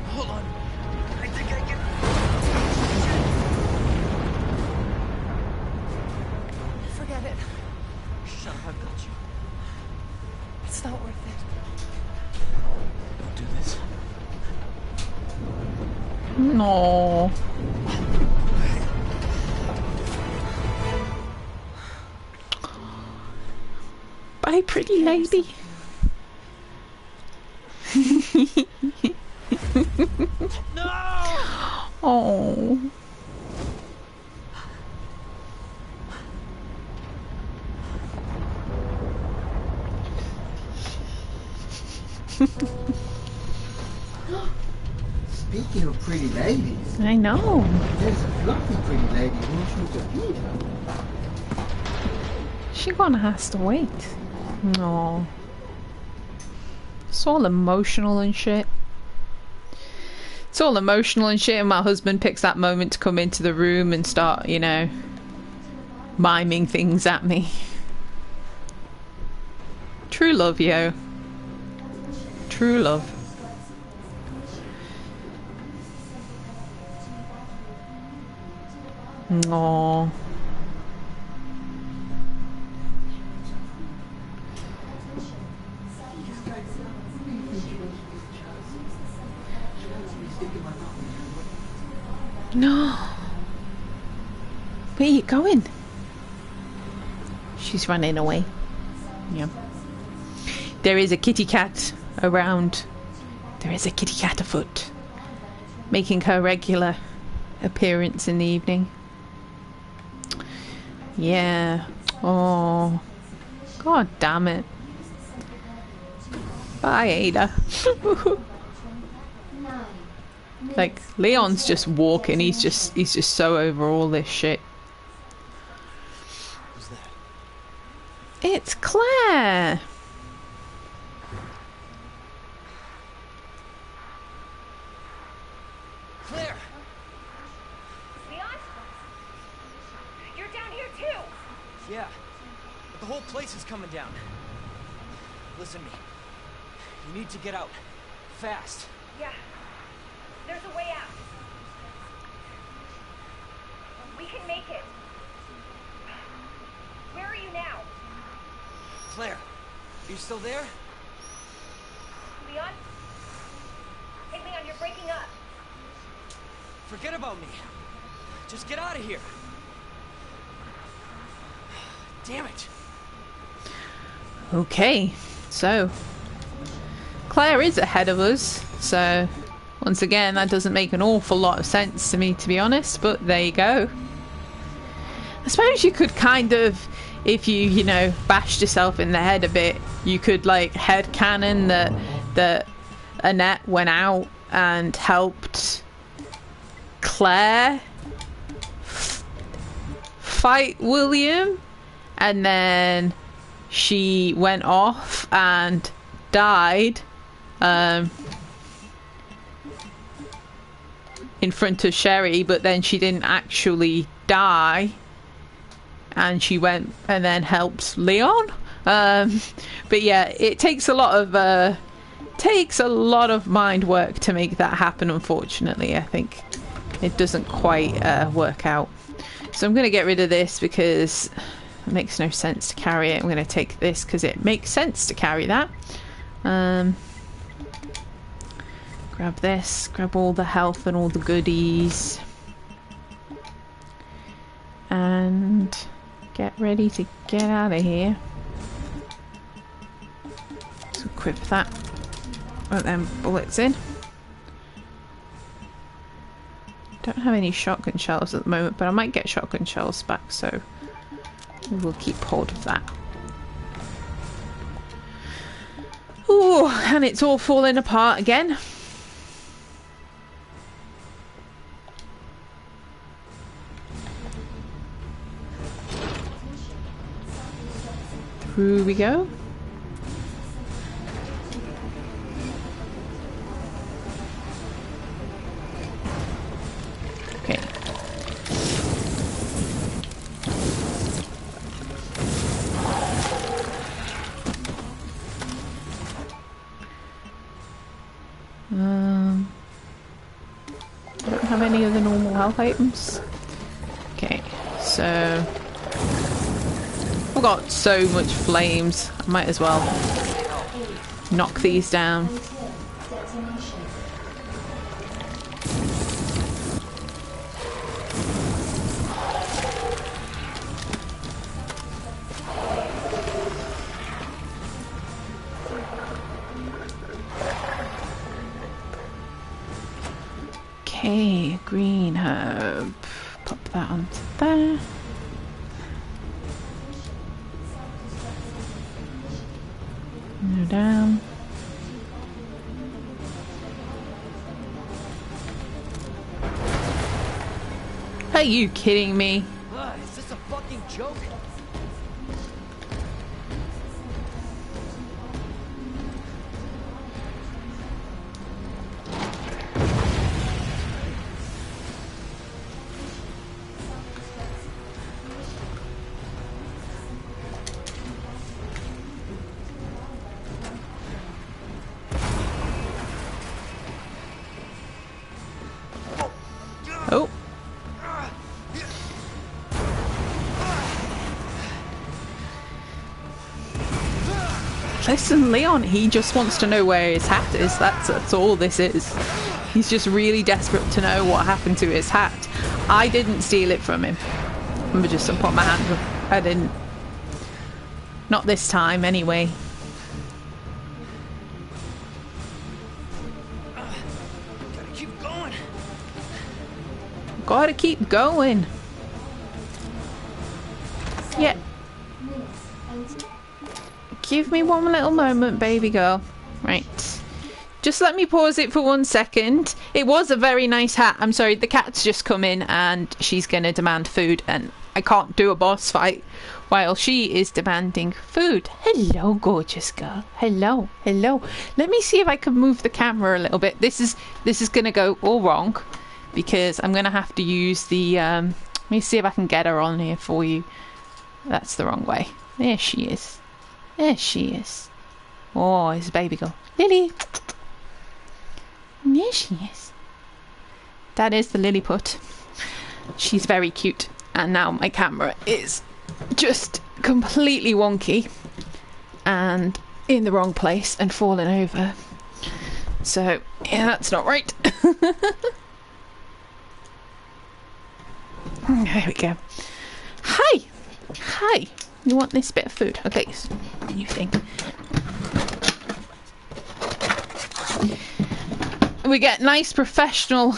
Hold on. I think I can... Forget it. Shut up, I've got you. It's not worth it. Don't do this. No. Bye, pretty lady. No! Oh. Speaking of pretty ladies, I know. there's a fluffy pretty lady who should appear. She gonna has to wait. No. It's all emotional and shit. It's all emotional and shit, and my husband picks that moment to come into the room and start, you know, miming things at me. True love, yo. True love. Aww. No. Where are you going? She's running away. Yeah. There is a kitty cat around. There is a kitty cat afoot, making her regular appearance in the evening. Yeah. Oh. God damn it. Bye, Ada. Like, Leon's just walking, he's just so over all this shit. Who's that? It's Claire! Claire! Leon? You're down here too! Yeah, but the whole place is coming down. Listen to me. You need to get out. Fast. Yeah. There's a way out. We can make it. Where are you now? Claire, are you still there? Leon? Hey, Leon, you're breaking up. Forget about me. Just get out of here. Damn it. Okay, so Claire is ahead of us, so once again that doesn't make an awful lot of sense to me, to be honest, but there you go. I suppose you could kind of, if you know, bashed yourself in the head a bit, you could like headcanon that Annette went out and helped Claire fight William, and then she went off and died in front of Sherry, but then she didn't actually die, and she went and then helped Leon. But yeah, it takes a lot of mind work to make that happen. Unfortunately, I think it doesn't quite work out. So I'm going to get rid of this because it makes no sense to carry it. I'm going to take this because it makes sense to carry that. Grab this, grab all the health and all the goodies, and get ready to get out of here. Let's equip that. Put them bullets in. Don't have any shotgun shells at the moment, but I might get shotgun shells back, so we will keep hold of that. Ooh, and it's all falling apart again. Through we go. Okay. I don't have any of the normal health items. Okay, so I've got so much flames, I might as well knock these down. Okay, green herb. Pop that onto there. Go down. Are you kidding me? Is this a fucking joke? Oh. Listen, Leon, he just wants to know where his hat is. That's all this is. He's just really desperate to know what happened to his hat. I didn't steal it from him. I'm just gonna put my hand up. I didn't. Not this time, anyway. Gotta keep going. Gotta keep going. Yeah. Give me one little moment, baby girl. Right. Just let me pause it for 1 second. It was a very nice hat. I'm sorry, the cat's just come in and she's gonna demand food, and I can't do a boss fight while she is demanding food. Hello, gorgeous girl. Hello, hello. Let me see if I can move the camera a little bit. This is gonna go all wrong because I'm gonna have to use the let me see if I can get her on here for you. That's the wrong way. There she is. There she is. Oh, it's a baby girl. Lily. There she is. That is the Lilliput. She's very cute. And now my camera is just completely wonky and in the wrong place and falling over. So, yeah, that's not right. There we go. Hi! Hi! You want this bit of food? Okay, so you think. We get nice professional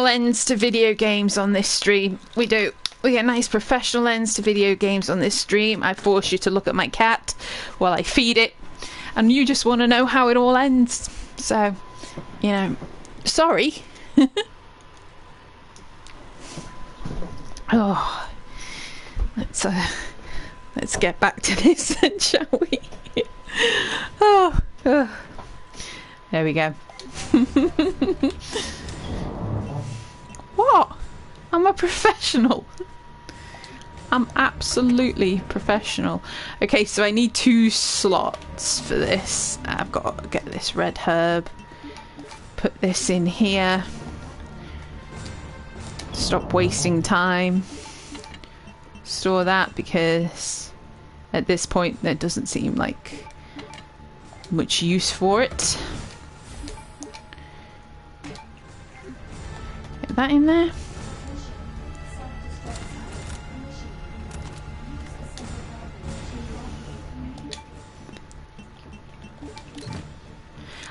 ends to video games on this stream. We do. We get nice professional ends to video games on this stream. I force you to look at my cat while I feed it, and you just want to know how it all ends. So you know, sorry. Oh, let's get back to this then, shall we? Oh, there we go. What? I'm a professional. I'm absolutely professional. Okay, so I need 2 slots for this. I've got to get this red herb. Put this in here. Stop wasting time. Store that because at this point there doesn't seem like much use for it. Get that in there.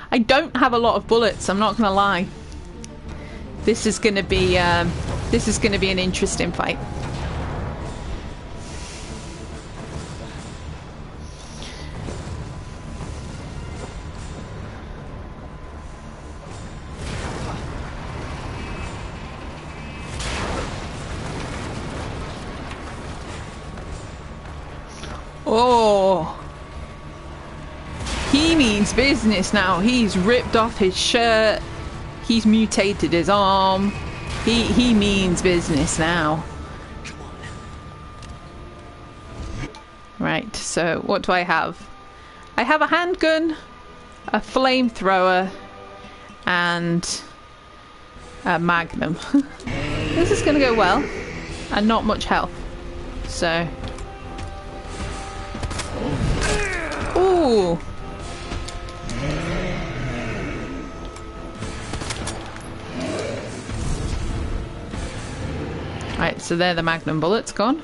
I don't have a lot of bullets, I'm not gonna lie. This is gonna be an interesting fight. Oh, he means business now. He's ripped off his shirt. He's mutated his arm. He means business now. Right, so what do I have? I have a handgun, a flamethrower, and a magnum. This is gonna go well, and not much health. So, ooh. Right, so there the magnum bullets gone.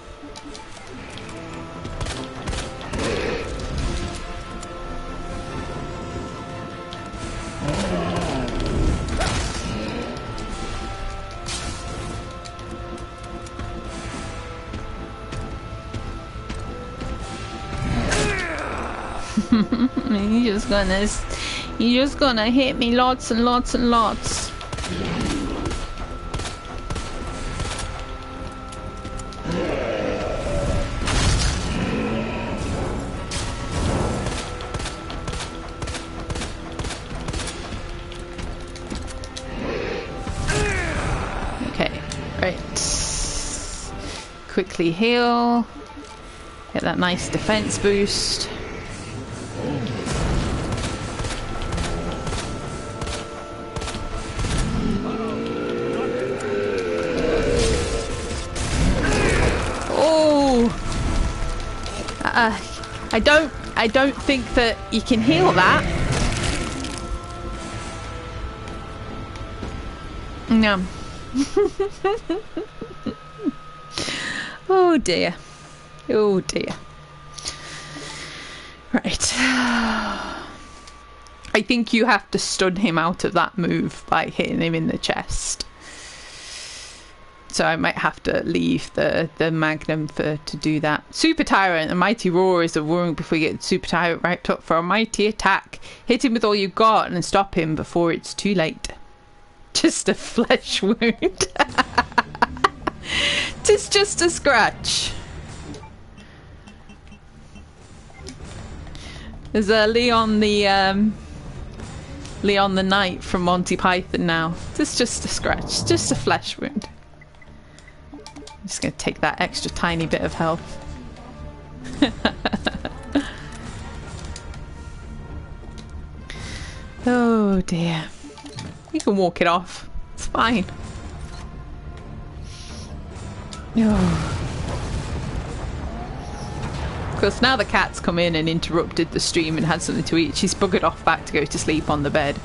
You're just gonna hit me lots and lots and lots. Okay, right. Quickly heal. Get that nice defense boost. I don't think that you can heal that. No. Oh dear. Oh dear. Right. I think you have to stun him out of that move by hitting him in the chest. So I might have to leave the magnum to do that. Super Tyrant, a mighty roar is a roaring before you get Super Tyrant right up for a mighty attack. Hit him with all you've got and stop him before it's too late. Just a flesh wound. It's just a scratch. There's Leon the Knight from Monty Python now. It's just a scratch, just a flesh wound. I'm just going to take that extra tiny bit of health. Oh dear. You can walk it off. It's fine. Oh. Of course, now the cat's come in and interrupted the stream and had something to eat. She's buggered off back to go to sleep on the bed.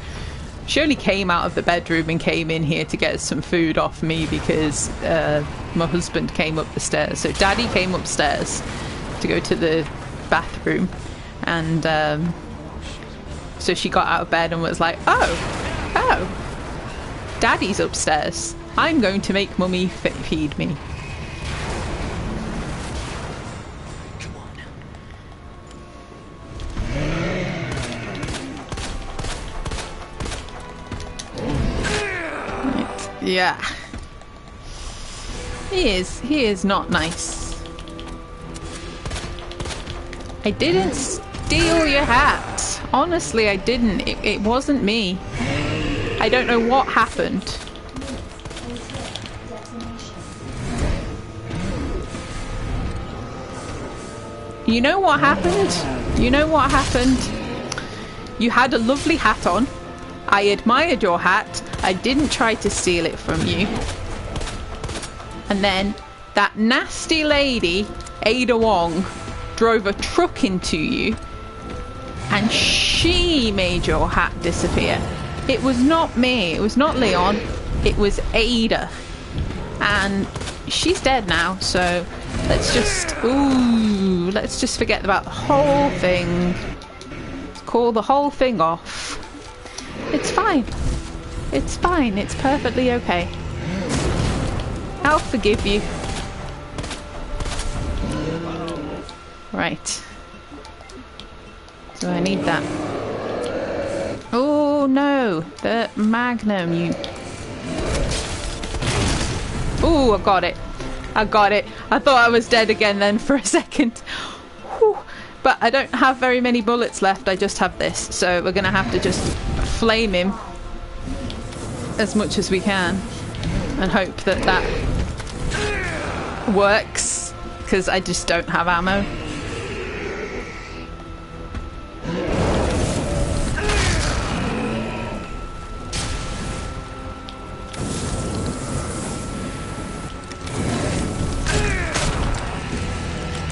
She only came out of the bedroom and came in here to get some food off me because my husband came up the stairs. So Daddy came upstairs to go to the bathroom, and so she got out of bed and was like, oh, Daddy's upstairs. I'm going to make Mummy feed me. Yeah. He is not nice. I didn't steal your hat. Honestly, I didn't. It wasn't me. I don't know what happened. You know what happened? You know what happened? You had a lovely hat on. I admired your hat. I didn't try to steal it from you. And then that nasty lady, Ada Wong, drove a truck into you and she made your hat disappear. It was not me. It was not Leon. It was Ada. And she's dead now, so let's just forget about the whole thing. Let's call the whole thing off. It's fine. It's fine. It's perfectly okay. I'll forgive you. Right. So I need that. Oh no, the Magnum, you... Oh, I got it. I got it. I thought I was dead again then for a second. Whew. But I don't have very many bullets left, I just have this. So we're gonna have to just flame him as much as we can and hope that that works, because I just don't have ammo.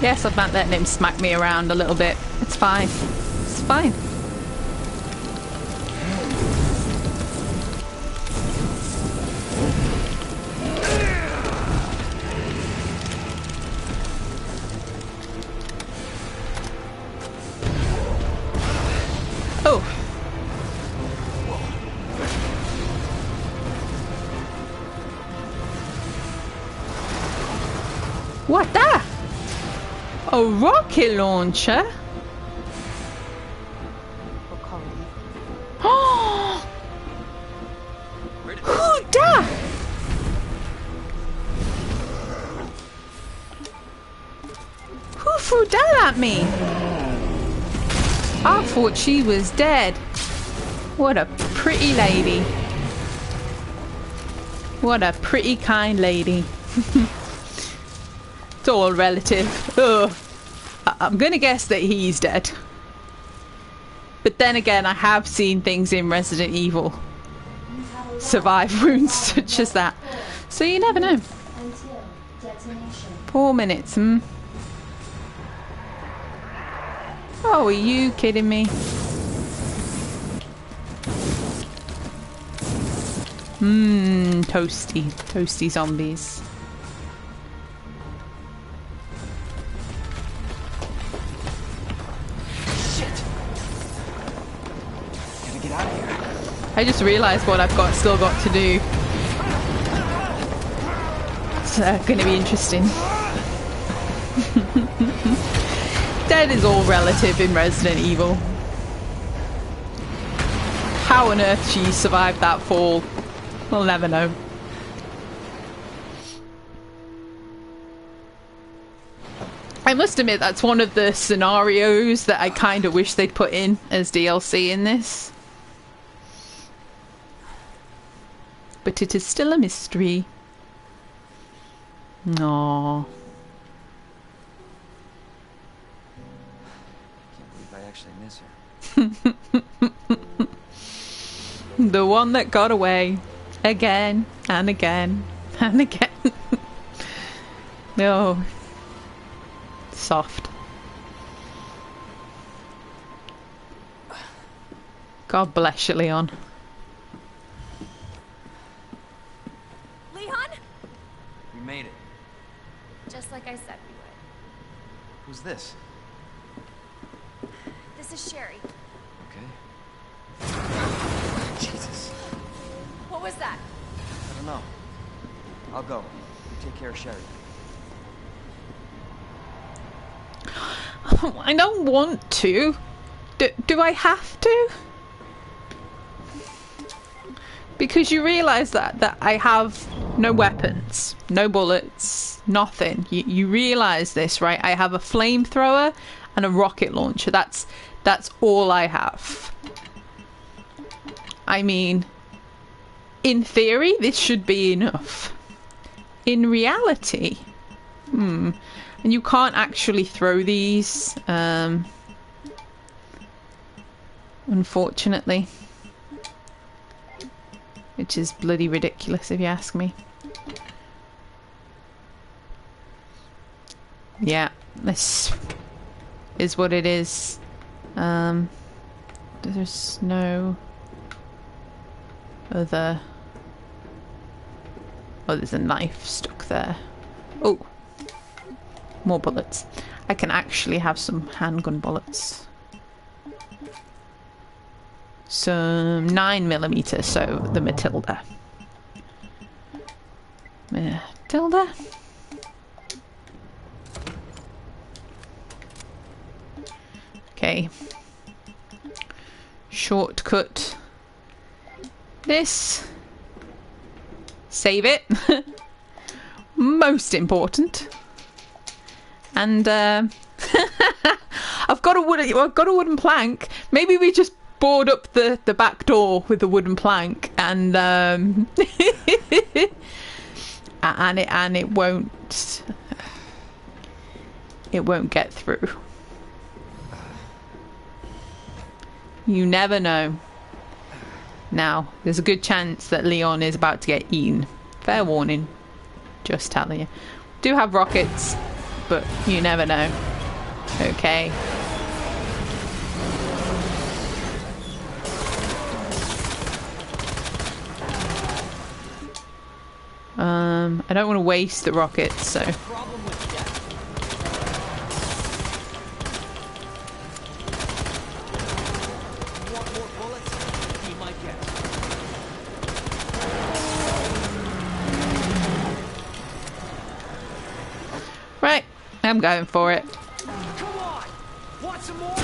Yes, I've been letting him smack me around a little bit. It's fine. It's fine. Oh. What the? A rocket launcher? We'll call it even. Oh! Who da? Who threw that at me? I thought she was dead. What a pretty lady. What a pretty kind lady. It's all relative. Ugh. I'm gonna guess that he's dead. But then again, I have seen things in Resident Evil survive wounds such as that. So you never know. 4 minutes, hmm? Oh, are you kidding me? Toasty. Toasty zombies. I just realised what I've still got to do. It's going to be interesting. Dead is all relative in Resident Evil. How on earth she survived that fall, we'll never know. I must admit that's one of the scenarios that I kind of wish they'd put in as DLC in this. But it is still a mystery. Aww. Can't believe I actually miss her. The one that got away. Again and again and again. No. Soft. God bless you, Leon. We made it. Just like I said we would. Who's this? This is Sherry. Okay. Jesus. What was that? I don't know. I'll go. You take care of Sherry. I don't want to. Do I have to? Because you realise that I have no weapons, no bullets, nothing. You realise this, right? I have a flamethrower and a rocket launcher. That's all I have. I mean, in theory, this should be enough. In reality, and you can't actually throw these, unfortunately. Which is bloody ridiculous if you ask me. Yeah, this is what it is. There's no other... Oh, there's a knife stuck there. Oh, more bullets. I can actually have some handgun bullets. Some 9mm, so the Matilda. Matilda? Okay. Shortcut. This. Save it. Most important. And I've got a wooden plank. Maybe we just board up the back door with the wooden plank and and it won't get through. You never know. Now, there's a good chance that Leon is about to get eaten. Fair warning. Just telling you. Do have rockets, but you never know. Okay. I don't want to waste the rockets, so... Right, I'm going for it. Come on! Want some more?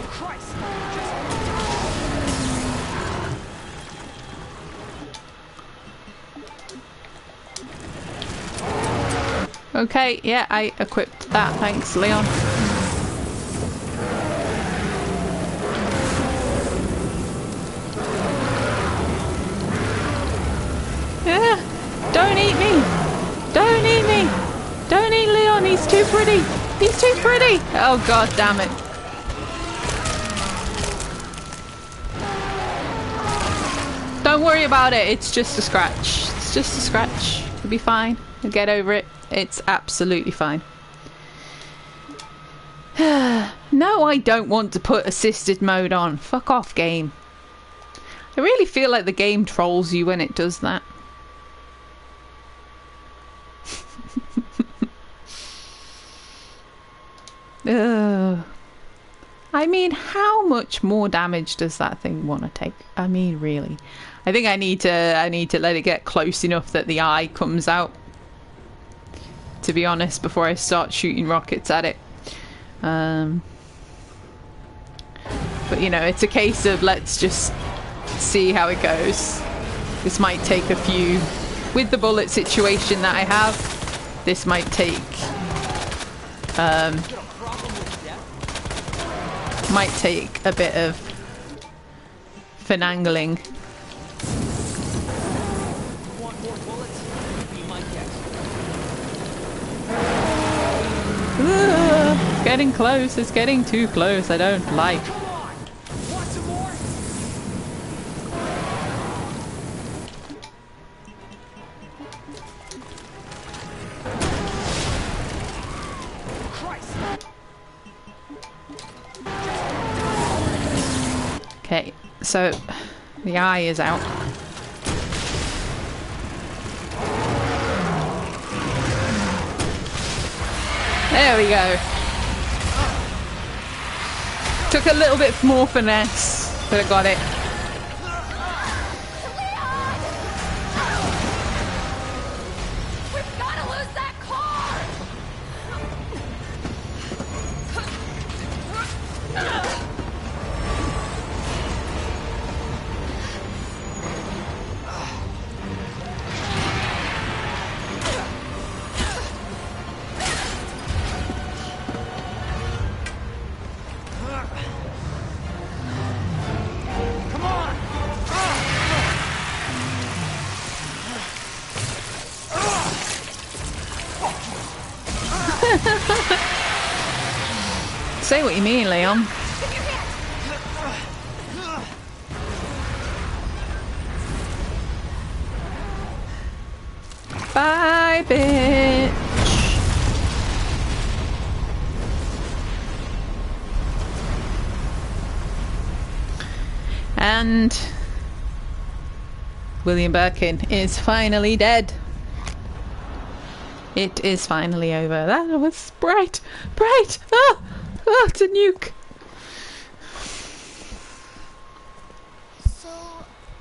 Christ! Okay, yeah, I equipped that. Thanks, Leon. Yeah, don't eat me! Don't eat me! Don't eat Leon, he's too pretty! He's too pretty! Oh god damn it. Don't worry about it, it's just a scratch. It's just a scratch. It'll be fine. You'll get over it. It's absolutely fine. No, I don't want to put assisted mode on. Fuck off, game. I really feel like the game trolls you when it does that. I mean, how much more damage does that thing want to take? I mean, really. I think I need to let it get close enough that the eye comes out. To be honest, before I start shooting rockets at it. But you know, it's a case of let's just see how it goes. This might take a few... With the bullet situation that I have, this might take... might take a bit of finagling. It's getting close. It's getting too close. I don't like. Okay, so the eye is out. There we go. Took a little bit more finesse, but I got it. We've got to lose that car! Say what you mean, Leon. Bye, bitch. And William Birkin is finally dead. It is finally over. That was bright. Bright! Ah! Ah, it's a nuke. So,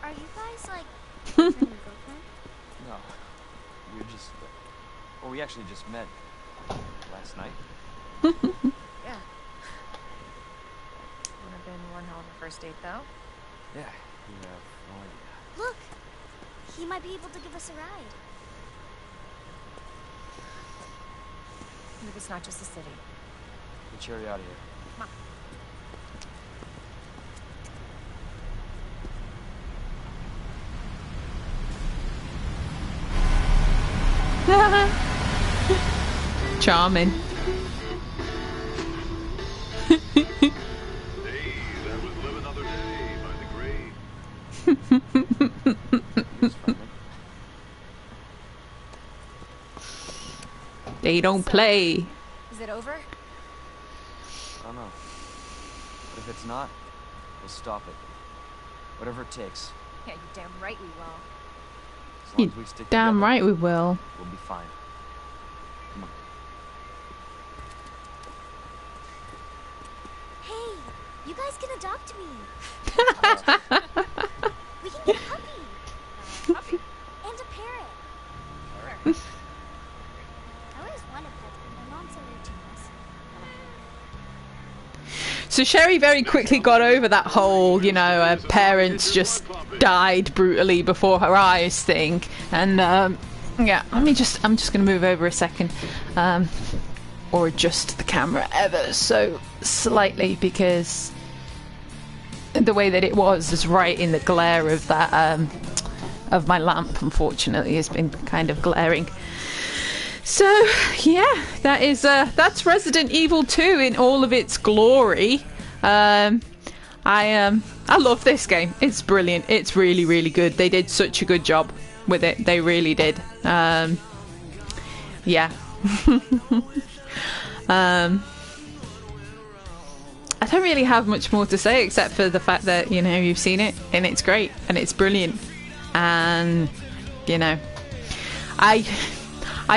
are you guys like boyfriend and girlfriend? No. We're just... Well, we actually just met last night. Yeah. Would have been one hell of a first date, though. Yeah, you have no idea. Look! He might be able to give us a ride. Maybe it's not just the city. Get Cherry out of here. Charming. Hey, that was Live Another Day by the Great. They don't play. Is it over? I don't know. But if it's not, we'll stop it. Whatever it takes. Yeah, you damn right we will. As long as we stick Damn together, right we will. we'll be fine. Come on. Hey, you guys can adopt me. We can get a puppy. Puppy. And a parrot. I always wanted pets, but my mom said they're too messy. So Sherry very quickly got over that whole, you know, parents just died brutally before her eyes thing. And yeah, I'm just gonna move over a second, or adjust the camera ever so slightly, because the way that it was is right in the glare of that of my lamp. Unfortunately, has been kind of glaring. So yeah, that's Resident Evil 2 in all of its glory. I love this game. It's brilliant. It's really, really good. They did such a good job with it. They really did. Yeah. I don't really have much more to say except for the fact that, you know, you've seen it and it's great and it's brilliant. And, you know, I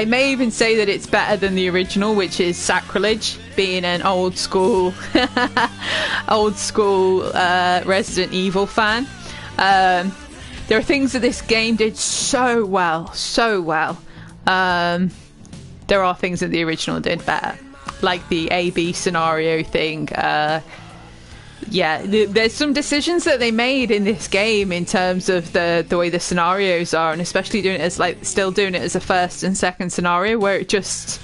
may even say that it's better than the original, which is sacrilege, being an old school Resident Evil fan. There are things that this game did so well. There are things that the original did better, like the A-B scenario thing. Yeah, there's some decisions that they made in this game in terms of the way the scenarios are, and especially doing it as still doing it as a first and second scenario, where it just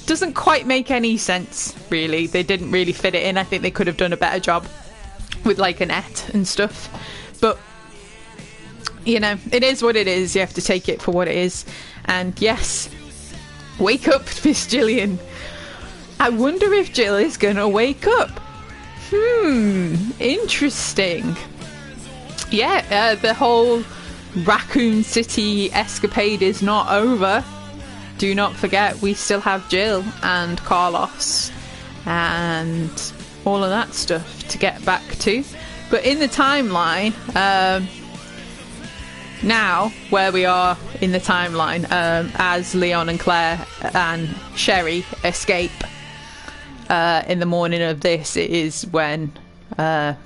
doesn't quite make any sense, really. They didn't really fit it in. I think they could have done a better job with like an et and stuff, but you know, it is what it is. You have to take it for what it is. And yes, wake up, Miss Gillian. I wonder if Jill is gonna wake up. Interesting. Yeah, the whole Raccoon City escapade is not over. Do not forget, we still have Jill and Carlos and all of that stuff to get back to. But in the timeline, now where we are in the timeline, as Leon and Claire and Sherry escape in the morning of this, it is when a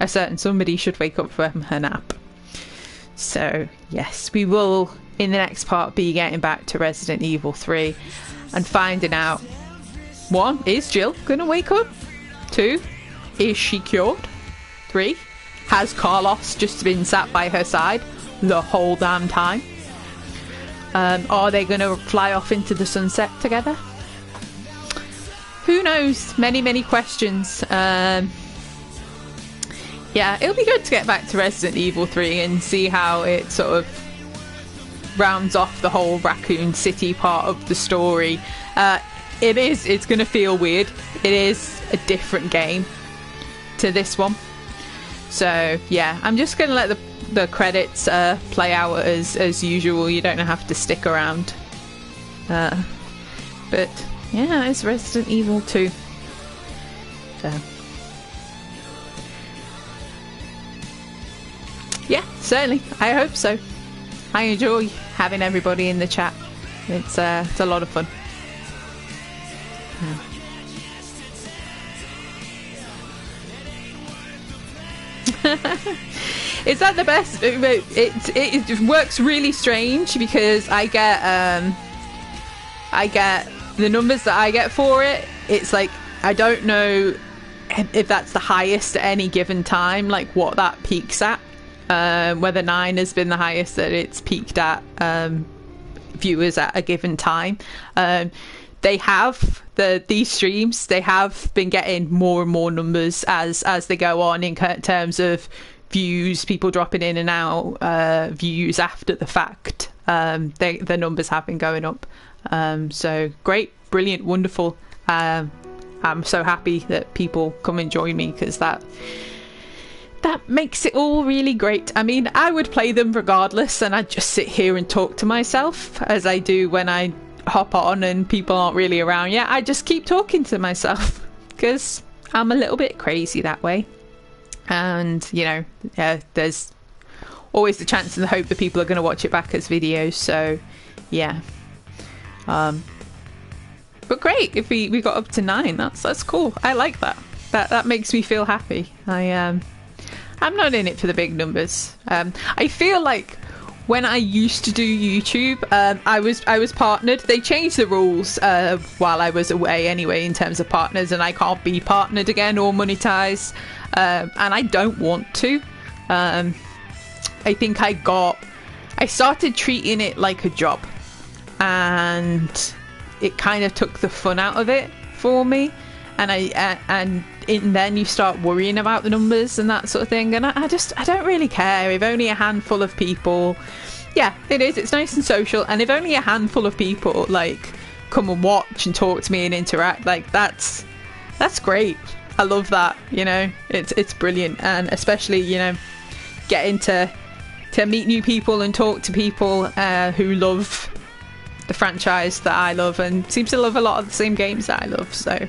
certain somebody should wake up from her nap. So yes, we will in the next part be getting back to Resident Evil 3 and finding out, 1, is Jill gonna wake up? 2, is she cured? 3, has Carlos just been sat by her side the whole damn time? Are they gonna fly off into the sunset together? Who knows? Many questions. Yeah, it'll be good to get back to Resident Evil 3 and see how it sort of rounds off the whole Raccoon City part of the story. it is. It's going to feel weird. It is a different game to this one. So yeah, I'm just going to let the credits play out as usual. You don't have to stick around. But yeah, it's Resident Evil 2. So yeah, certainly. I hope so. I enjoy having everybody in the chat. It's a lot of fun. Is that the best? It works really strange because I get the numbers that I get for it. It's like I don't know if that's the highest at any given time, like what that peaks at. Whether 9 has been the highest that it's peaked at viewers at a given time. They have these streams. They have been getting more and more numbers as they go on in terms of views, people dropping in and out, views after the fact. The numbers have been going up. So great, brilliant, wonderful. I'm so happy that people come and join me because that makes it all really great. I mean, I would play them regardless, and I'd just sit here and talk to myself as I do when I hop on and people aren't really around. Yeah, I just keep talking to myself because I'm a little bit crazy that way. And you know, there's always the chance and the hope that people are going to watch it back as videos. So yeah, but great if we got up to 9. That's cool. I like that. That makes me feel happy. I'm not in it for the big numbers. I feel like when I used to do YouTube, I was partnered. They changed the rules while I was away anyway in terms of partners, and I can't be partnered again or monetized. And I don't want to. I think I started treating it like a job, and it kind of took the fun out of it for me. And then you start worrying about the numbers and that sort of thing, and I don't really care if only a handful of people. Yeah, it's nice and social, and if only a handful of people like come and watch and talk to me and interact, like that's great. I love that, you know. It's brilliant, and especially, you know, getting to meet new people and talk to people who love the franchise that I love and seems to love a lot of the same games that I love. So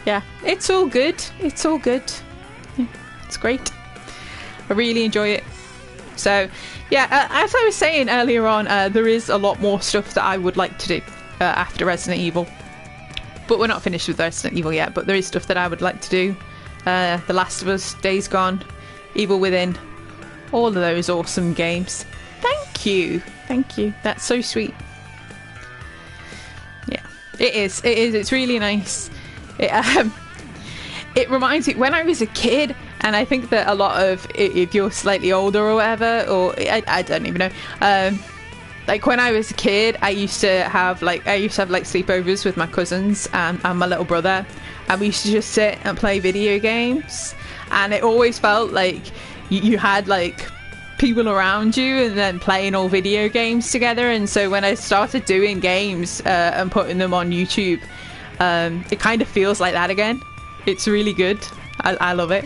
yeah, it's all good. It's all good. Yeah, it's great. I really enjoy it. So yeah, as I was saying earlier on, there is a lot more stuff that I would like to do after Resident Evil. But we're not finished with Resident Evil yet, but there is stuff that I would like to do. The Last of Us, Days Gone, Evil Within, all of those awesome games. Thank you. Thank you. That's so sweet. Yeah, it is. It's really nice. It reminds me when I was a kid, and I think that a lot of, if you're slightly older or whatever, or I don't even know, like when I was a kid, I used to have like sleepovers with my cousins and my little brother, and we used to just sit and play video games, and it always felt like you had like people around you and then playing all video games together. And so when I started doing games and putting them on YouTube, it kind of feels like that again. It's really good. I love it.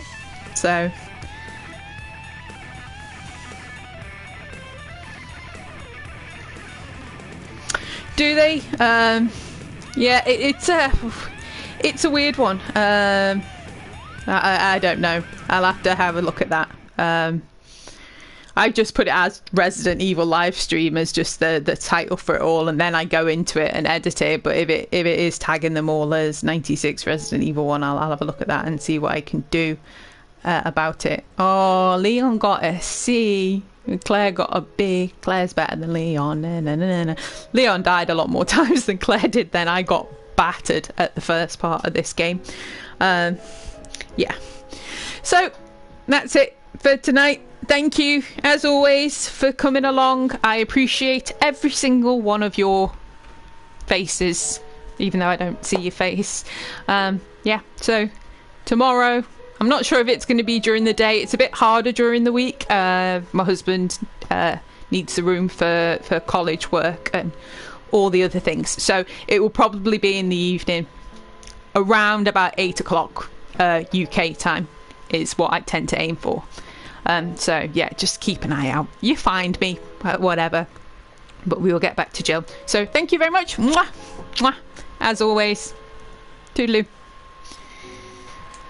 So do they? Yeah, it's a weird one. I don't know. I'll have to have a look at that. I just put it as Resident Evil live stream as just the title for it all, and then I go into it and edit it. But if it is tagging them all as 96 Resident Evil 1, I'll have a look at that and see what I can do about it. Oh, Leon got a C. Claire got a B. Claire's better than Leon. No. Leon died a lot more times than Claire did. Then I got battered at the first part of this game. Yeah. So that's it for tonight. Thank you, as always, for coming along. I appreciate every single one of your faces, even though I don't see your face. Yeah, so tomorrow, I'm not sure if it's going to be during the day. It's a bit harder during the week. My husband needs the room for college work and all the other things. So it will probably be in the evening, around about 8 o'clock UK time is what I tend to aim for. So yeah, just keep an eye out. You find me, whatever. But we will get back to Jill. So thank you very much. Mwah! Mwah! As always. Toodaloo.